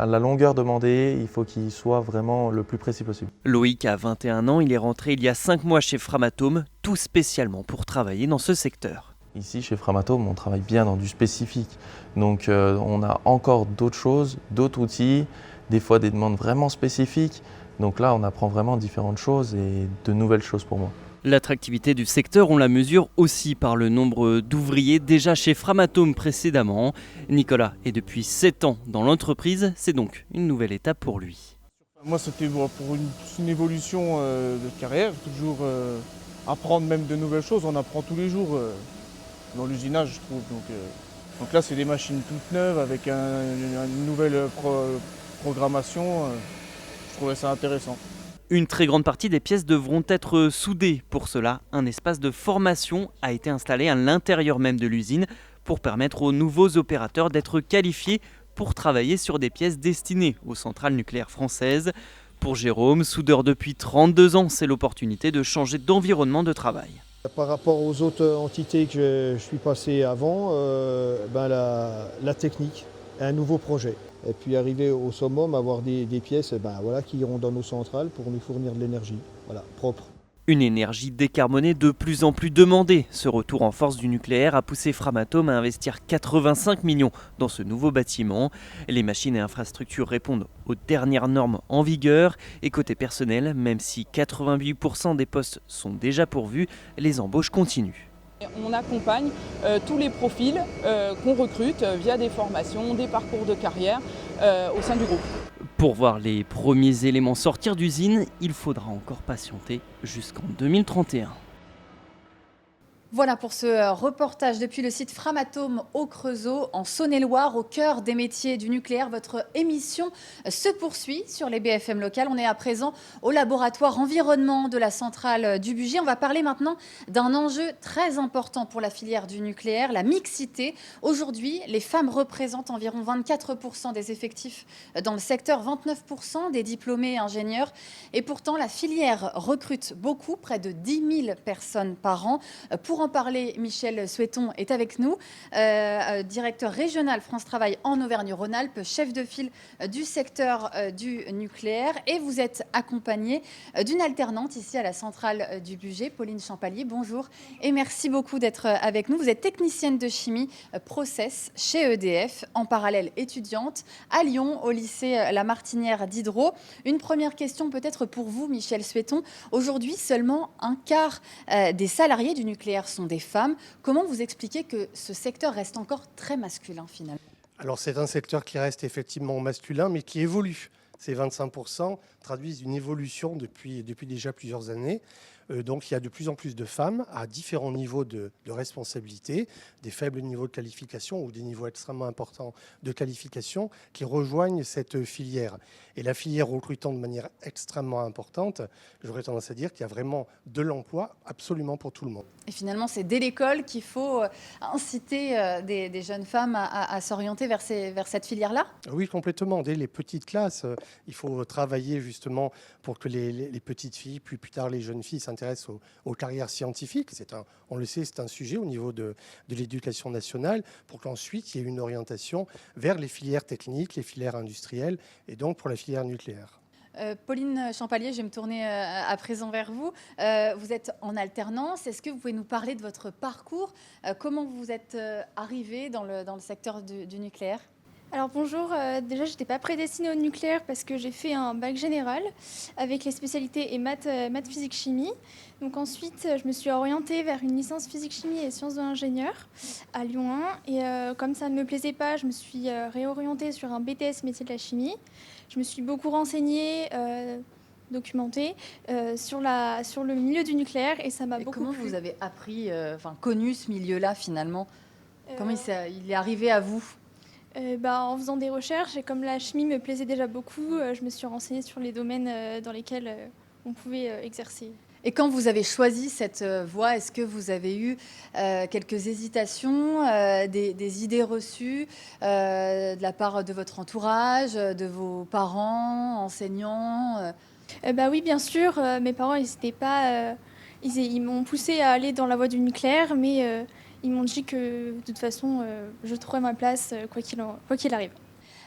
la longueur demandée, il faut qu'ils soient vraiment le plus précis possible. Loïc a 21 ans, il est rentré il y a 5 mois chez Framatome, tout spécialement pour travailler dans ce secteur. Ici, chez Framatome, on travaille bien dans du spécifique. Donc on a encore d'autres choses, d'autres outils, des fois des demandes vraiment spécifiques. Donc là, on apprend vraiment différentes choses et de nouvelles choses pour moi. L'attractivité du secteur, on la mesure aussi par le nombre d'ouvriers déjà chez Framatome précédemment. Nicolas est depuis 7 ans dans l'entreprise, c'est donc une nouvelle étape pour lui. Moi, c'était pour une évolution de carrière, toujours apprendre même de nouvelles choses. On apprend tous les jours dans l'usinage, je trouve. Donc là, c'est des machines toutes neuves avec une nouvelle programmation. Je trouvais ça intéressant. Une très grande partie des pièces devront être soudées. Pour cela, un espace de formation a été installé à l'intérieur même de l'usine pour permettre aux nouveaux opérateurs d'être qualifiés pour travailler sur des pièces destinées aux centrales nucléaires françaises. Pour Jérôme, soudeur depuis 32 ans, c'est l'opportunité de changer d'environnement de travail. Par rapport aux autres entités que je suis passé avant, la technique, un nouveau projet. Et puis arriver au summum, avoir des pièces qui iront dans nos centrales pour nous fournir de l'énergie propre. Une énergie décarbonée de plus en plus demandée. Ce retour en force du nucléaire a poussé Framatome à investir 85 millions dans ce nouveau bâtiment. Les machines et infrastructures répondent aux dernières normes en vigueur. Et côté personnel, même si 88% des postes sont déjà pourvus, les embauches continuent. On accompagne tous les profils qu'on recrute via des formations, des parcours de carrière au sein du groupe. Pour voir les premiers éléments sortir d'usine, il faudra encore patienter jusqu'en 2031. Voilà pour ce reportage depuis le site Framatome au Creusot, en Saône-et-Loire, au cœur des métiers du nucléaire. Votre émission se poursuit sur les BFM locales. On est à présent au laboratoire environnement de la centrale du Bugey. On va parler maintenant d'un enjeu très important pour la filière du nucléaire, la mixité. Aujourd'hui, les femmes représentent environ 24% des effectifs dans le secteur, 29% des diplômés ingénieurs. Et pourtant, la filière recrute beaucoup, près de 10 000 personnes par an. Pour en parler, Michel Soueton est avec nous, directeur régional France Travail en Auvergne-Rhône-Alpes, chef de file du secteur du nucléaire. Et vous êtes accompagné d'une alternante ici à la centrale du Bugey, Pauline Champalier. Bonjour et merci beaucoup d'être avec nous. Vous êtes technicienne de chimie process chez EDF, en parallèle étudiante à Lyon, au lycée La Martinière d'Hydro. Une première question peut-être pour vous, Michel Soueton. Aujourd'hui, seulement un quart des salariés du nucléaire sont des femmes. Comment vous expliquez que ce secteur reste encore très masculin finalement? Alors c'est un secteur qui reste effectivement masculin, mais qui évolue. Ces 25% traduisent une évolution depuis déjà plusieurs années. Donc il y a de plus en plus de femmes à différents niveaux de responsabilité, des faibles niveaux de qualification ou des niveaux extrêmement importants de qualification qui rejoignent cette filière. Et la filière recrutant de manière extrêmement importante, j'aurais tendance à dire qu'il y a vraiment de l'emploi absolument pour tout le monde. Et finalement, c'est dès l'école qu'il faut inciter des jeunes femmes à s'orienter vers cette filière-là? Oui, complètement. Dès les petites classes, il faut travailler justement pour que les petites filles, puis plus tard les jeunes filles, s'intéressent aux carrières scientifiques. On le sait, c'est un sujet au niveau de l'éducation nationale, pour qu'ensuite il y ait une orientation vers les filières techniques, les filières industrielles, et donc pour la filière nucléaire. Pauline Champalier, je vais me tourner à présent vers vous. Vous êtes en alternance. Est-ce que vous pouvez nous parler de votre parcours? Comment vous êtes arrivée dans le secteur du nucléaire? Alors bonjour, déjà je n'étais pas prédestinée au nucléaire parce que j'ai fait un bac général avec les spécialités et maths, physique, chimie. Donc ensuite je me suis orientée vers une licence physique, chimie et sciences de l'ingénieur à Lyon 1. Et comme ça ne me plaisait pas, je me suis réorientée sur un BTS métier de la chimie. Je me suis beaucoup renseignée, documentée sur le milieu du nucléaire et ça m'a beaucoup plu. Comment vous avez connu ce milieu-là finalement? Comment il est arrivé à vous? En faisant des recherches, et comme la chimie me plaisait déjà beaucoup, je me suis renseignée sur les domaines dans lesquels on pouvait exercer. Et quand vous avez choisi cette voie, est-ce que vous avez eu quelques hésitations, des idées reçues de la part de votre entourage, de vos parents, enseignants? Oui, bien sûr. Mes parents, ils m'ont poussée à aller dans la voie du nucléaire, mais ils m'ont dit que de toute façon, je trouverais ma place quoi qu'il arrive.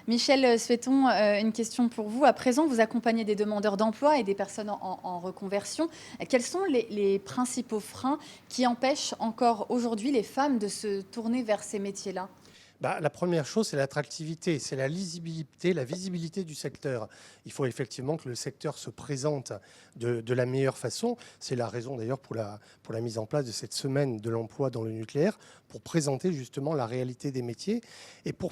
Michel Soueton, une question pour vous. À présent, vous accompagnez des demandeurs d'emploi et des personnes en reconversion. Quels sont les principaux freins qui empêchent encore aujourd'hui les femmes de se tourner vers ces métiers-là? La première chose, c'est l'attractivité, c'est la lisibilité, la visibilité du secteur. Il faut effectivement que le secteur se présente de la meilleure façon. C'est la raison d'ailleurs pour la mise en place de cette semaine de l'emploi dans le nucléaire, pour présenter justement la réalité des métiers et pour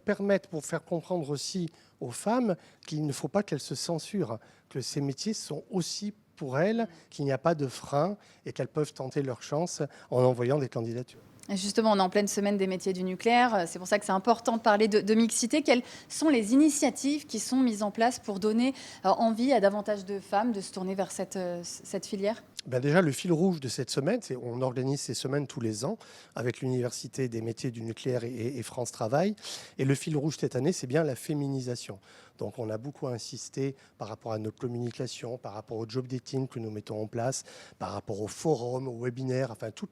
faire comprendre aussi aux femmes qu'il ne faut pas qu'elles se censurent, que ces métiers sont aussi pour elles, qu'il n'y a pas de frein et qu'elles peuvent tenter leur chance en envoyant des candidatures. Justement, on est en pleine semaine des métiers du nucléaire. C'est pour ça que c'est important de parler de mixité. Quelles sont les initiatives qui sont mises en place pour donner envie à davantage de femmes de se tourner vers cette filière? Déjà, le fil rouge de cette semaine, on organise ces semaines tous les ans avec l'Université des métiers du nucléaire et France Travail. Et le fil rouge cette année, c'est bien la féminisation. Donc on a beaucoup insisté par rapport à notre communication, par rapport au job dating que nous mettons en place, par rapport aux forums, aux webinaires, enfin tous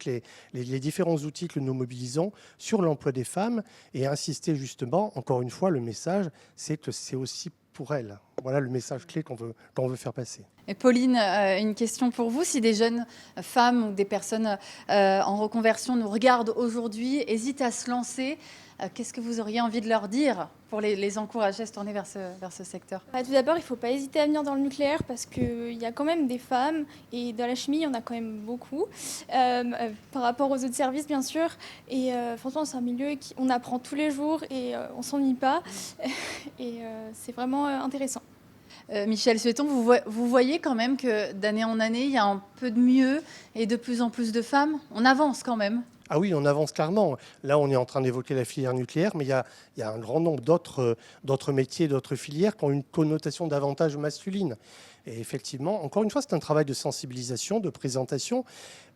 les différents outils que nous mobilisons sur l'emploi des femmes et insister justement, encore une fois, le message, c'est que c'est aussi pour elles. Voilà le message clé qu'on veut faire passer. Et Pauline, une question pour vous. Si des jeunes femmes ou des personnes en reconversion nous regardent aujourd'hui, hésitent à se lancer, qu'est-ce que vous auriez envie de leur dire pour les encourager à se tourner vers ce secteur? Tout d'abord, il ne faut pas hésiter à venir dans le nucléaire parce qu'il y a quand même des femmes et dans la chimie, il y en a quand même beaucoup par rapport aux autres services, bien sûr. Et franchement, c'est un milieu qu'on apprend tous les jours et on ne s'ennuie pas. Et c'est vraiment intéressant. Michel Soueton, vous voyez quand même que d'année en année, il y a un peu de mieux et de plus en plus de femmes. On avance quand même. Ah oui, on avance clairement. Là, on est en train d'évoquer la filière nucléaire, mais il y a un grand nombre d'autres métiers, d'autres filières qui ont une connotation davantage masculine. Et effectivement, encore une fois, c'est un travail de sensibilisation, de présentation,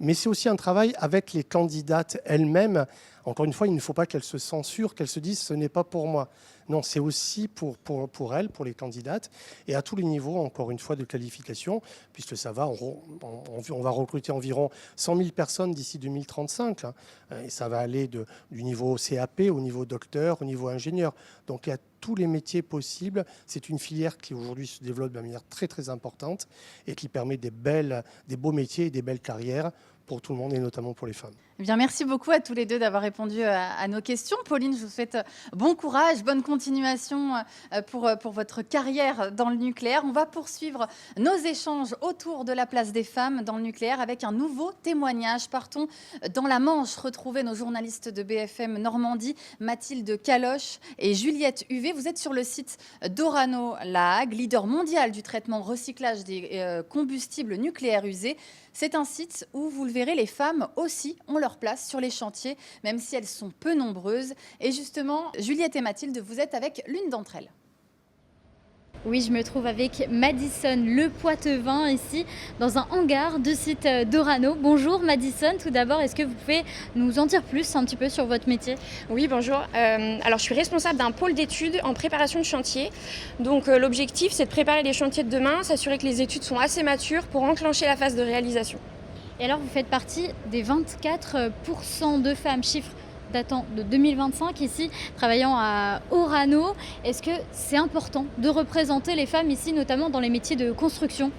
mais c'est aussi un travail avec les candidates elles-mêmes. Encore une fois, il ne faut pas qu'elles se censurent, qu'elles se disent « ce n'est pas pour moi ». Non, c'est aussi pour elles, pour les candidates, et à tous les niveaux, encore une fois, de qualification, puisque ça va, on va recruter environ 100 000 personnes d'ici 2035, hein, et ça va aller du niveau CAP au niveau docteur, au niveau ingénieur. Donc il y a tous les métiers possibles. C'est une filière qui aujourd'hui se développe de manière très très importante et qui permet des beaux métiers et des belles carrières pour tout le monde et notamment pour les femmes. Eh bien, merci beaucoup à tous les deux d'avoir répondu à nos questions. Pauline, je vous souhaite bon courage, bonne continuation pour votre carrière dans le nucléaire. On va poursuivre nos échanges autour de la place des femmes dans le nucléaire avec un nouveau témoignage. Partons dans la Manche, retrouver nos journalistes de BFM Normandie, Mathilde Caloche et Juliette Huvet. Vous êtes sur le site d'Orano La Hague, leader mondial du traitement recyclage des combustibles nucléaires usés. C'est un site où, vous le verrez, les femmes aussi ont leur place sur les chantiers, même si elles sont peu nombreuses. Et justement, Juliette et Mathilde, vous êtes avec l'une d'entre elles. Oui, je me trouve avec Madison Le Poitevin ici, dans un hangar de site d'Orano. Bonjour Madison, tout d'abord, est-ce que vous pouvez nous en dire plus un petit peu sur votre métier ? Oui, bonjour. Alors, je suis responsable d'un pôle d'études en préparation de chantier. Donc, l'objectif, c'est de préparer les chantiers de demain, s'assurer que les études sont assez matures pour enclencher la phase de réalisation. Et alors, vous faites partie des 24% de femmes, chiffre datant de 2025 ici, travaillant à Orano. Est-ce que c'est important de représenter les femmes ici, notamment dans les métiers de construction ?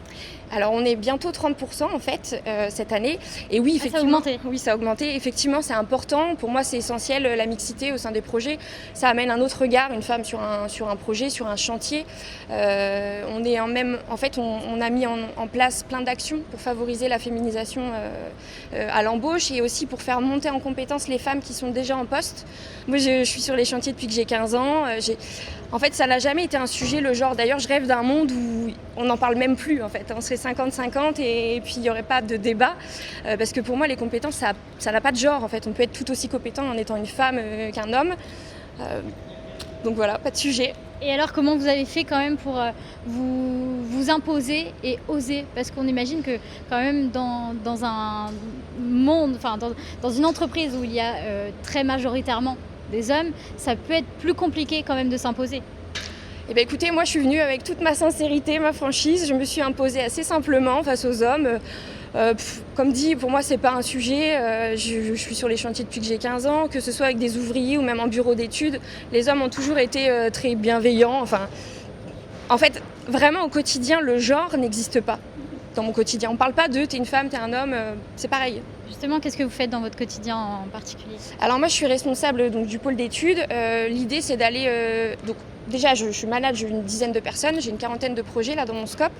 Alors on est bientôt 30% en fait cette année. Et oui, effectivement, ça a augmenté. Effectivement, c'est important. Pour moi, c'est essentiel la mixité au sein des projets. Ça amène un autre regard, une femme sur un projet, sur un chantier. On a mis en place plein d'actions pour favoriser la féminisation à l'embauche et aussi pour faire monter en compétence les femmes qui sont déjà en poste. Moi, je suis sur les chantiers depuis que j'ai 15 ans. En fait, ça n'a jamais été un sujet, le genre. D'ailleurs, je rêve d'un monde où on n'en parle même plus, en fait. On serait 50-50 et puis il n'y aurait pas de débat. Parce que pour moi, les compétences, ça n'a pas de genre, en fait. On peut être tout aussi compétent en étant une femme qu'un homme. Donc voilà, pas de sujet. Et alors, comment vous avez fait quand même pour vous imposer et oser ? Parce qu'on imagine que quand même dans un monde, enfin dans une entreprise où il y a très majoritairement des hommes, ça peut être plus compliqué quand même de s'imposer. Eh bien, écoutez, moi je suis venue avec toute ma sincérité, ma franchise. Je me suis imposée assez simplement face aux hommes. Comme dit, pour moi, c'est pas un sujet. Je suis sur les chantiers depuis que j'ai 15 ans, que ce soit avec des ouvriers ou même en bureau d'études. Les hommes ont toujours été très bienveillants. Enfin, en fait, vraiment au quotidien, le genre n'existe pas. Dans mon quotidien, on parle pas d'eux, t'es une femme, t'es un homme, c'est pareil. Justement, qu'est-ce que vous faites dans votre quotidien en particulier ? Alors moi, je suis responsable donc, du pôle d'études. L'idée, c'est d'aller... Déjà, je manage une dizaine de personnes, j'ai une quarantaine de projets là dans mon scope.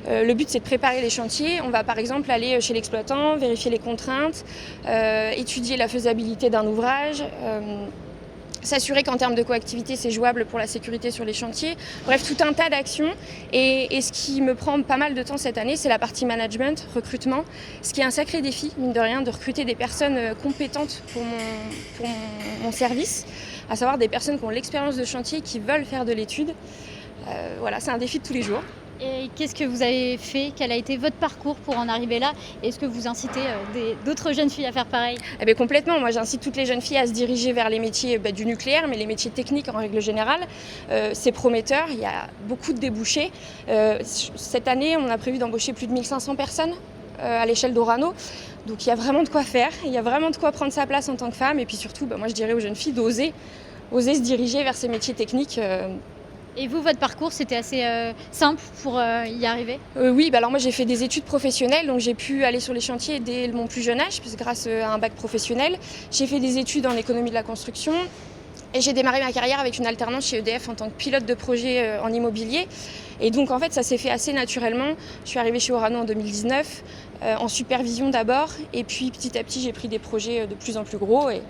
Le but, c'est de préparer les chantiers. On va par exemple aller chez l'exploitant, vérifier les contraintes, étudier la faisabilité d'un ouvrage, s'assurer qu'en termes de coactivité, c'est jouable pour la sécurité sur les chantiers. Bref, tout un tas d'actions. Et ce qui me prend pas mal de temps cette année, c'est la partie management, recrutement. Ce qui est un sacré défi, mine de rien, de recruter des personnes compétentes pour mon service, à savoir des personnes qui ont l'expérience de chantier, qui veulent faire de l'étude. Voilà, c'est un défi de tous les jours. Et qu'est-ce que vous avez fait ? Quel a été votre parcours pour en arriver là ? Est-ce que vous incitez d'autres jeunes filles à faire pareil ? Eh bien, complètement. Moi, j'incite toutes les jeunes filles à se diriger vers les métiers du nucléaire, mais les métiers techniques en règle générale. C'est prometteur, il y a beaucoup de débouchés. Cette année, on a prévu d'embaucher plus de 1500 personnes à l'échelle d'Orano. Donc, il y a vraiment de quoi faire. Il y a vraiment de quoi prendre sa place en tant que femme. Et puis surtout, moi, je dirais aux jeunes filles d'oser se diriger vers ces métiers techniques. Et vous, votre parcours, c'était assez simple pour y arriver ? Oui, alors moi j'ai fait des études professionnelles, donc j'ai pu aller sur les chantiers dès mon plus jeune âge, grâce à un bac professionnel. J'ai fait des études en économie de la construction et j'ai démarré ma carrière avec une alternance chez EDF en tant que pilote de projet en immobilier. Et donc en fait ça s'est fait assez naturellement. Je suis arrivée chez Orano en 2019, en supervision d'abord, et puis petit à petit j'ai pris des projets de plus en plus gros. Et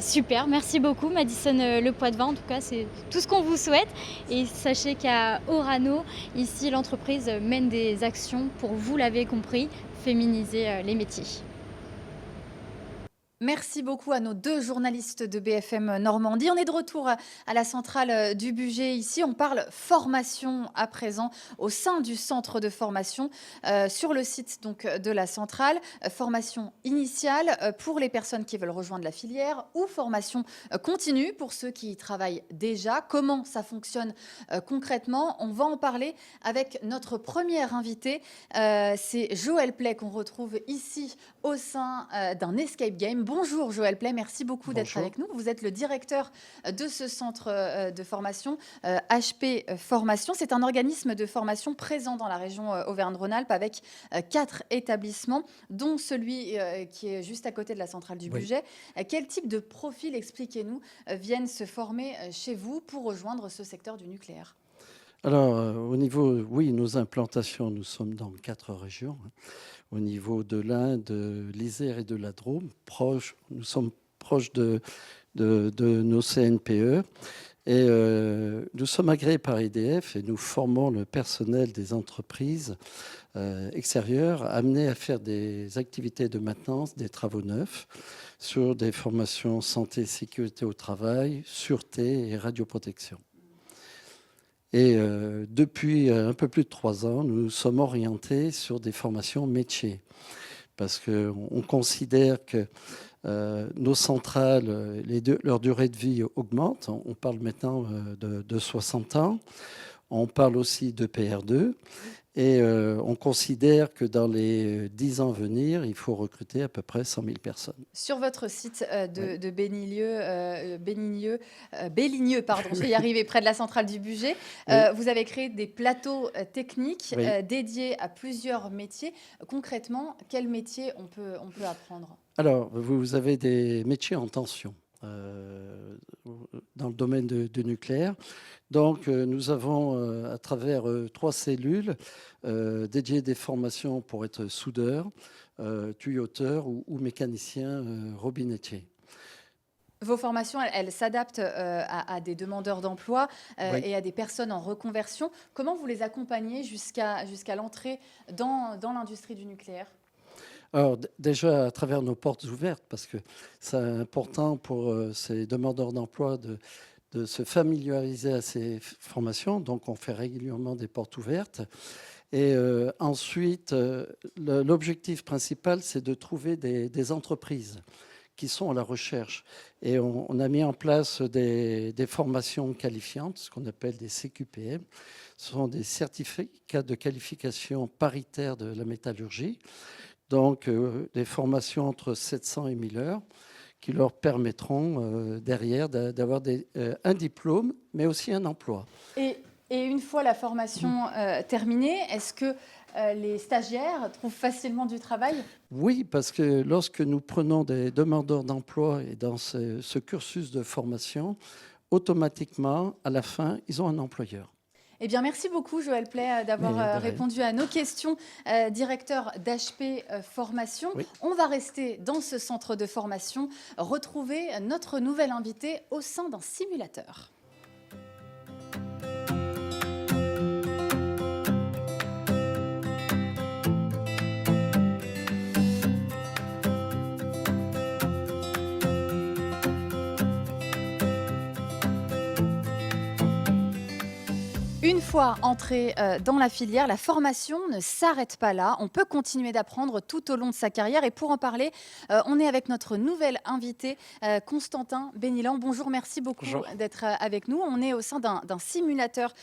super, merci beaucoup Madison Le Poitevin, en tout cas c'est tout ce qu'on vous souhaite. Et sachez qu'à Orano, ici l'entreprise mène des actions pour, vous l'avez compris, féminiser les métiers. Merci beaucoup à nos 2 journalistes de BFM Normandie. On est de retour à la centrale du Bugey ici. On parle formation à présent au sein du centre de formation sur le site donc, de la centrale. Formation initiale pour les personnes qui veulent rejoindre la filière ou formation continue pour ceux qui y travaillent déjà. Comment ça fonctionne concrètement? On va en parler avec notre première invitée. C'est Joël Play qu'on retrouve ici au sein d'un escape game. Bonjour Joël Play, merci beaucoup d'être avec nous. Vous êtes le directeur de ce centre de formation, HP Formation. C'est un organisme de formation présent dans la région Auvergne-Rhône-Alpes avec 4 établissements, dont celui qui est juste à côté de la centrale du Bugey. Quel type de profil, expliquez-nous, viennent se former chez vous pour rejoindre ce secteur du nucléaire? Alors, au niveau, oui, nos implantations, nous sommes dans 4 régions. Au niveau de l'Ain, de l'Isère et de la Drôme, nous sommes proches de nos CNPE. Et nous sommes agréés par EDF et nous formons le personnel des entreprises extérieures amenées à faire des activités de maintenance, des travaux neufs, sur des formations santé, sécurité au travail, sûreté et radioprotection. Et depuis un peu plus de 3 ans, nous sommes orientés sur des formations métiers. Parce qu'on considère que nos centrales, leur durée de vie augmente. On parle maintenant de 60 ans. On parle aussi de PR2. Et on considère que dans les 10 ans à venir, il faut recruter à peu près 100 000 personnes. Sur votre site de Béligneux, pardon, je vais y arriver, près de la centrale du Bugey, vous avez créé des plateaux techniques dédiés à plusieurs métiers. Concrètement, quels métiers on peut apprendre? Alors, vous avez des métiers en tension. Dans le domaine du nucléaire. Donc, nous avons, à travers 3 cellules, dédiées des formations pour être soudeur, tuyauteur ou mécanicien robinettier. Vos formations, elles s'adaptent à des demandeurs d'emploi et à des personnes en reconversion. Comment vous les accompagnez jusqu'à l'entrée dans l'industrie du nucléaire? Alors déjà à travers nos portes ouvertes, parce que c'est important pour ces demandeurs d'emploi de se familiariser à ces formations. Donc on fait régulièrement des portes ouvertes. Et ensuite, l'objectif principal, c'est de trouver des entreprises qui sont à la recherche. Et on a mis en place des formations qualifiantes, ce qu'on appelle des CQPM. Ce sont des certificats de qualification paritaire de la métallurgie. Donc, des formations entre 700 et 1000 heures qui leur permettront derrière d'avoir un diplôme, mais aussi un emploi. Et une fois la formation terminée, est-ce que les stagiaires trouvent facilement du travail? Oui, parce que lorsque nous prenons des demandeurs d'emploi et dans ce cursus de formation, automatiquement, à la fin, ils ont un employeur. Eh bien, merci beaucoup, Joël Play, d'avoir répondu à nos questions, directeur d'HP Formation. Oui. On va rester dans ce centre de formation, retrouver notre nouvelle invitée au sein d'un simulateur. Une fois entré dans la filière, la formation ne s'arrête pas là. On peut continuer d'apprendre tout au long de sa carrière. Et pour en parler, on est avec notre nouvel invité, Constantin Bénilan. Bonjour, merci beaucoup d'être avec nous. On est au sein d'un simulateur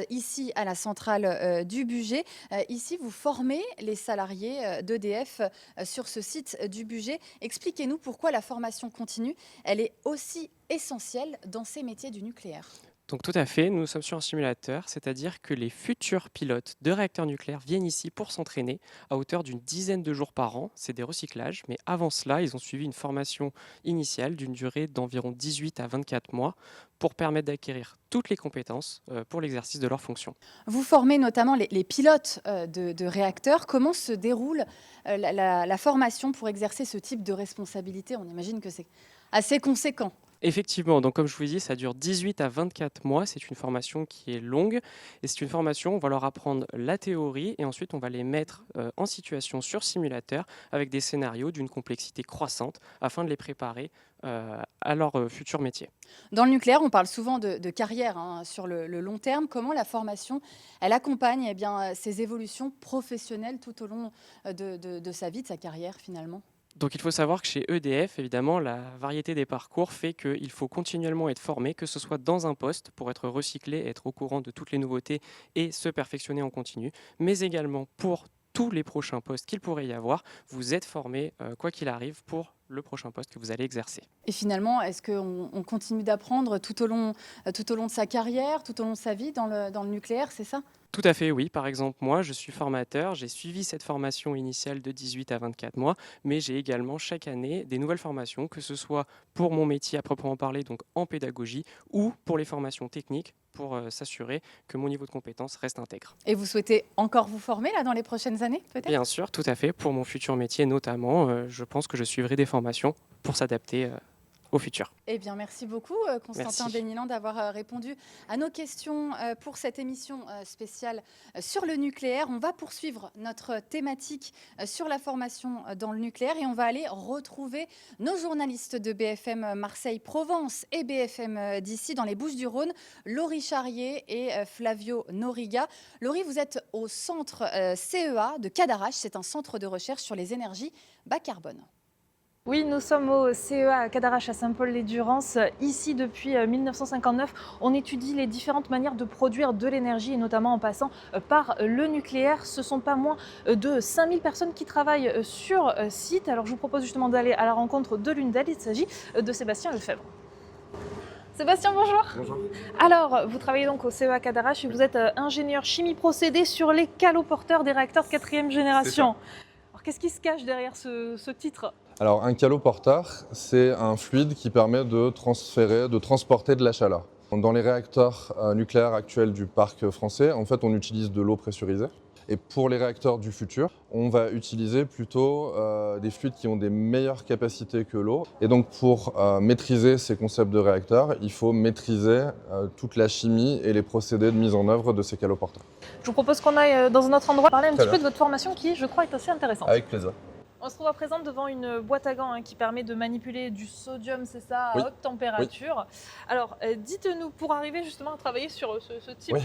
ici à la centrale du Bugey. Ici, vous formez les salariés d'EDF sur ce site du Bugey. Expliquez-nous pourquoi la formation continue, elle est aussi essentielle dans ces métiers du nucléaire. Donc tout à fait, nous sommes sur un simulateur, c'est-à-dire que les futurs pilotes de réacteurs nucléaires viennent ici pour s'entraîner à hauteur d'une dizaine de jours par an. C'est des recyclages, mais avant cela, ils ont suivi une formation initiale d'une durée d'environ 18 à 24 mois pour permettre d'acquérir toutes les compétences pour l'exercice de leurs fonctions. Vous formez notamment les pilotes de réacteurs. Comment se déroule la formation pour exercer ce type de responsabilité? On imagine que c'est assez conséquent. Effectivement, donc comme je vous l'ai dit, ça dure 18 à 24 mois. C'est une formation qui est longue et c'est une formation, on va leur apprendre la théorie et ensuite on va les mettre en situation sur simulateur avec des scénarios d'une complexité croissante afin de les préparer à leur futur métier. Dans le nucléaire, on parle souvent de carrière sur le long terme. Comment la formation, elle accompagne ces évolutions professionnelles tout au long de sa vie, de sa carrière finalement? Donc il faut savoir que chez EDF, évidemment, la variété des parcours fait qu'il faut continuellement être formé, que ce soit dans un poste pour être recyclé, être au courant de toutes les nouveautés et se perfectionner en continu, mais également pour tous les prochains postes qu'il pourrait y avoir, vous êtes formé, quoi qu'il arrive, pour le prochain poste que vous allez exercer. Et finalement, est-ce qu'on continue d'apprendre tout au long de sa carrière, tout au long de sa vie dans le nucléaire, c'est ça? Tout à fait, oui. Par exemple, moi, je suis formateur, j'ai suivi cette formation initiale de 18 à 24 mois, mais j'ai également chaque année des nouvelles formations, que ce soit pour mon métier à proprement parler, donc en pédagogie, ou pour les formations techniques, pour s'assurer que mon niveau de compétence reste intègre. Et vous souhaitez encore vous former là dans les prochaines années, peut-être? Bien sûr, tout à fait. Pour mon futur métier notamment, je pense que je suivrai des formations pour s'adapter au futur. Eh bien, merci beaucoup, Constantin Merci. Béniland, d'avoir répondu à nos questions pour cette émission spéciale sur le nucléaire. On va poursuivre notre thématique sur la formation dans le nucléaire et on va aller retrouver nos journalistes de BFM Marseille-Provence et BFM d'ici dans les Bouches-du-Rhône, Laurie Charrier et Flavio Noriga. Laurie, vous êtes au centre CEA de Cadarache. C'est un centre de recherche sur les énergies bas carbone. Oui, nous sommes au CEA à Cadarache, à Saint-Paul-les-Durances. Ici, depuis 1959, on étudie les différentes manières de produire de l'énergie, et notamment en passant par le nucléaire. Ce ne sont pas moins de 5000 personnes qui travaillent sur site. Alors, je vous propose justement d'aller à la rencontre de l'une d'elles. Il s'agit de Sébastien Lefebvre. Sébastien, bonjour. Bonjour. Alors, vous travaillez donc au CEA Cadarache et vous êtes ingénieur chimie procédé sur les caloporteurs des réacteurs de 4e génération. Alors, qu'est-ce qui se cache derrière ce titre ? Alors un caloporteur, c'est un fluide qui permet de transporter de la chaleur. Dans les réacteurs nucléaires actuels du parc français, en fait, on utilise de l'eau pressurisée. Et pour les réacteurs du futur, on va utiliser plutôt des fluides qui ont des meilleures capacités que l'eau. Et donc pour maîtriser ces concepts de réacteurs, il faut maîtriser toute la chimie et les procédés de mise en œuvre de ces caloporteurs. Je vous propose qu'on aille dans un autre endroit parler un Très petit peu bien. de votre formation qui, je crois, est assez intéressante. Avec plaisir. On se trouve à présent devant une boîte à gants qui permet de manipuler du sodium, c'est ça, à Oui. haute température. Oui. Alors, dites-nous, pour arriver justement à travailler sur ce type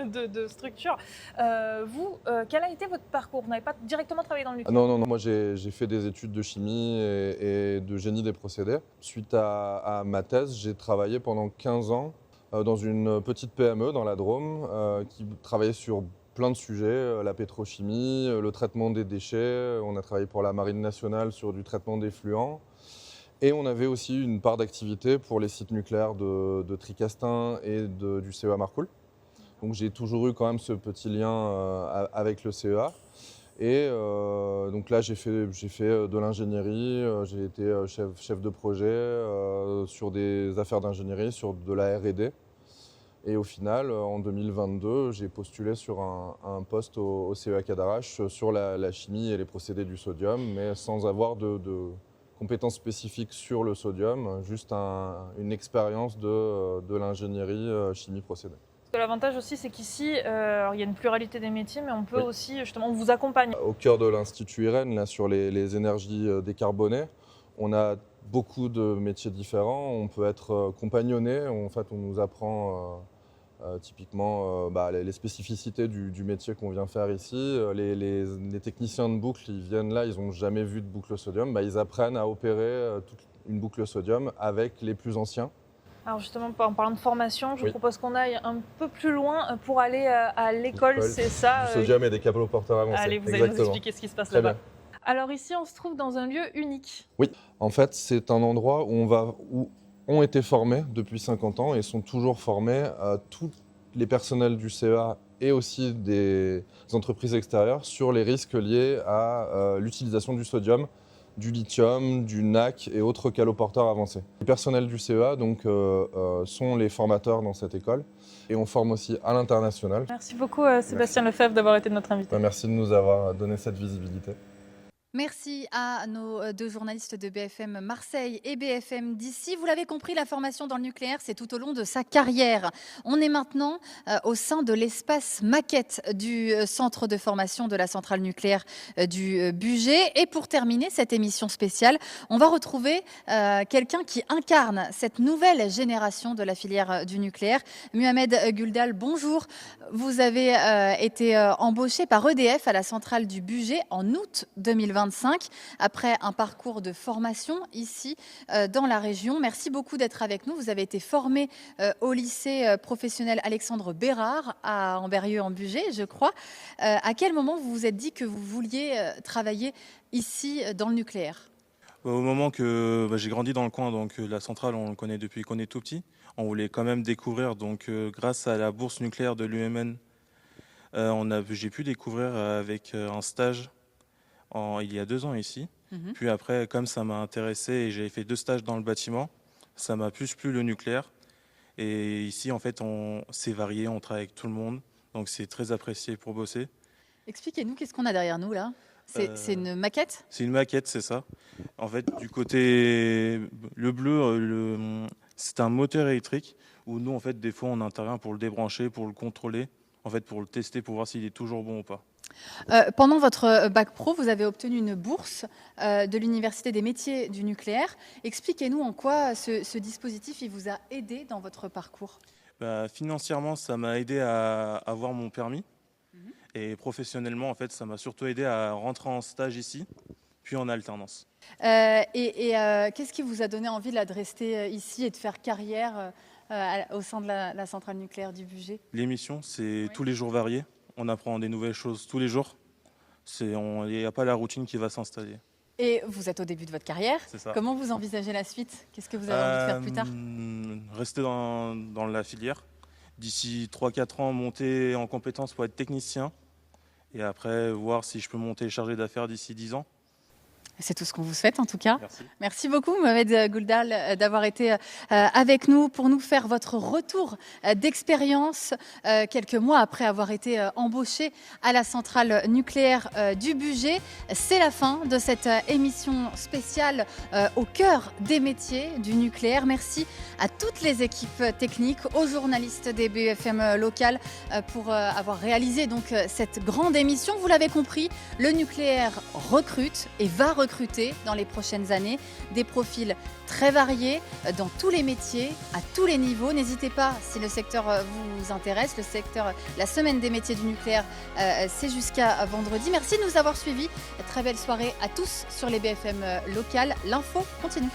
de structure, quel a été votre parcours? Vous n'avez pas directement travaillé dans le nucléaire? Non, moi j'ai fait des études de chimie et de génie des procédés. Suite à ma thèse, j'ai travaillé pendant 15 ans dans une petite PME dans la Drôme qui travaillait sur plein de sujets, la pétrochimie, le traitement des déchets. On a travaillé pour la Marine nationale sur du traitement d'effluents. Et on avait aussi une part d'activité pour les sites nucléaires de Tricastin et du CEA Marcoule. Donc j'ai toujours eu quand même ce petit lien avec le CEA. Et donc là j'ai fait de l'ingénierie, j'ai été chef de projet sur des affaires d'ingénierie, sur de la R&D. Et au final, en 2022, j'ai postulé sur un poste au CEA Cadarache sur la chimie et les procédés du sodium, mais sans avoir de compétences spécifiques sur le sodium, juste une expérience de l'ingénierie chimie procédés. Parce que l'avantage aussi, c'est qu'ici, il y a une pluralité des métiers, mais on peut aussi, justement, on vous accompagne. Au cœur de l'Institut IREN, là, sur les énergies décarbonées, on a beaucoup de métiers différents. On peut être compagnonné, en fait, on nous apprend typiquement les spécificités du métier qu'on vient faire ici. Les techniciens de boucle, ils viennent là, ils n'ont jamais vu de boucle sodium. Ils apprennent à opérer toute une boucle sodium avec les plus anciens. Alors justement, en parlant de formation, je propose qu'on aille un peu plus loin pour aller à l'école, c'est ça? Du sodium et des caloporteurs avancés. Allez, vous allez nous expliquer ce qui se passe là-bas. Alors ici, on se trouve dans un lieu unique. Oui, en fait, c'est un endroit où ont été formés depuis 50 ans et sont toujours formés tous les personnels du CEA et aussi des entreprises extérieures sur les risques liés à l'utilisation du sodium, du lithium, du NAC et autres caloporteurs avancés. Les personnels du CEA donc, sont les formateurs dans cette école et on forme aussi à l'international. Merci beaucoup Sébastien Lefebvre d'avoir été notre invité. Merci de nous avoir donné cette visibilité. Merci à nos deux journalistes de BFM Marseille et BFM d'ici. Vous l'avez compris, la formation dans le nucléaire, c'est tout au long de sa carrière. On est maintenant au sein de l'espace maquette du centre de formation de la centrale nucléaire du Bugey. Et pour terminer cette émission spéciale, on va retrouver quelqu'un qui incarne cette nouvelle génération de la filière du nucléaire. Mohamed Guldal, bonjour. Vous avez été embauché par EDF à la centrale du Bugey en août 2025, après un parcours de formation ici dans la région. Merci beaucoup d'être avec nous. Vous avez été formé au lycée professionnel Alexandre Bérard à Ambérieu-en-Bugey, je crois. À quel moment vous vous êtes dit que vous vouliez travailler ici dans le nucléaire ? Au moment que j'ai grandi dans le coin, donc la centrale, on le connaît depuis qu'on est tout petit. On voulait quand même découvrir, donc grâce à la bourse nucléaire de l'UMN, j'ai pu découvrir avec un stage il y a 2 ans ici. Puis après, comme ça m'a intéressé et j'ai fait 2 stages dans le bâtiment, ça m'a plus plu le nucléaire. Et ici, en fait, c'est varié, on travaille avec tout le monde, donc c'est très apprécié pour bosser. Expliquez-nous, qu'est-ce qu'on a derrière nous là ? C'est une maquette ? C'est une maquette, c'est ça. En fait, du côté le bleu, c'est un moteur électrique où nous, en fait, des fois, on intervient pour le débrancher, pour le contrôler, en fait, pour le tester, pour voir s'il est toujours bon ou pas. Pendant votre bac pro, vous avez obtenu une bourse de l'Université des métiers du nucléaire. Expliquez-nous en quoi ce dispositif il vous a aidé dans votre parcours. Financièrement, ça m'a aidé à avoir mon permis. Et professionnellement, en fait, ça m'a surtout aidé à rentrer en stage ici, puis en alternance. Qu'est-ce qui vous a donné envie de rester ici et de faire carrière au sein de la centrale nucléaire du Bugey ? L'émission, c'est tous les jours variés. On apprend des nouvelles choses tous les jours. Il n'y a pas la routine qui va s'installer. Et vous êtes au début de votre carrière. C'est ça. Comment vous envisagez la suite ? Qu'est-ce que vous avez envie de faire plus tard ? Rester dans la filière. D'ici 3-4 ans, monter en compétence pour être technicien. Et après, voir si je peux monter chargé d'affaires d'ici 10 ans. C'est tout ce qu'on vous souhaite en tout cas. Merci. Merci beaucoup Mohamed Guldal d'avoir été avec nous pour nous faire votre retour d'expérience quelques mois après avoir été embauché à la centrale nucléaire du Bugey. C'est la fin de cette émission spéciale au cœur des métiers du nucléaire. Merci à toutes les équipes techniques, aux journalistes des BFM locales pour avoir réalisé donc cette grande émission. Vous l'avez compris, le nucléaire recrute et va recruter dans les prochaines années des profils très variés dans tous les métiers, à tous les niveaux. N'hésitez pas, si le secteur vous intéresse, la semaine des métiers du nucléaire, c'est jusqu'à vendredi. Merci de nous avoir suivis. Très belle soirée à tous sur les BFM locales. L'info continue.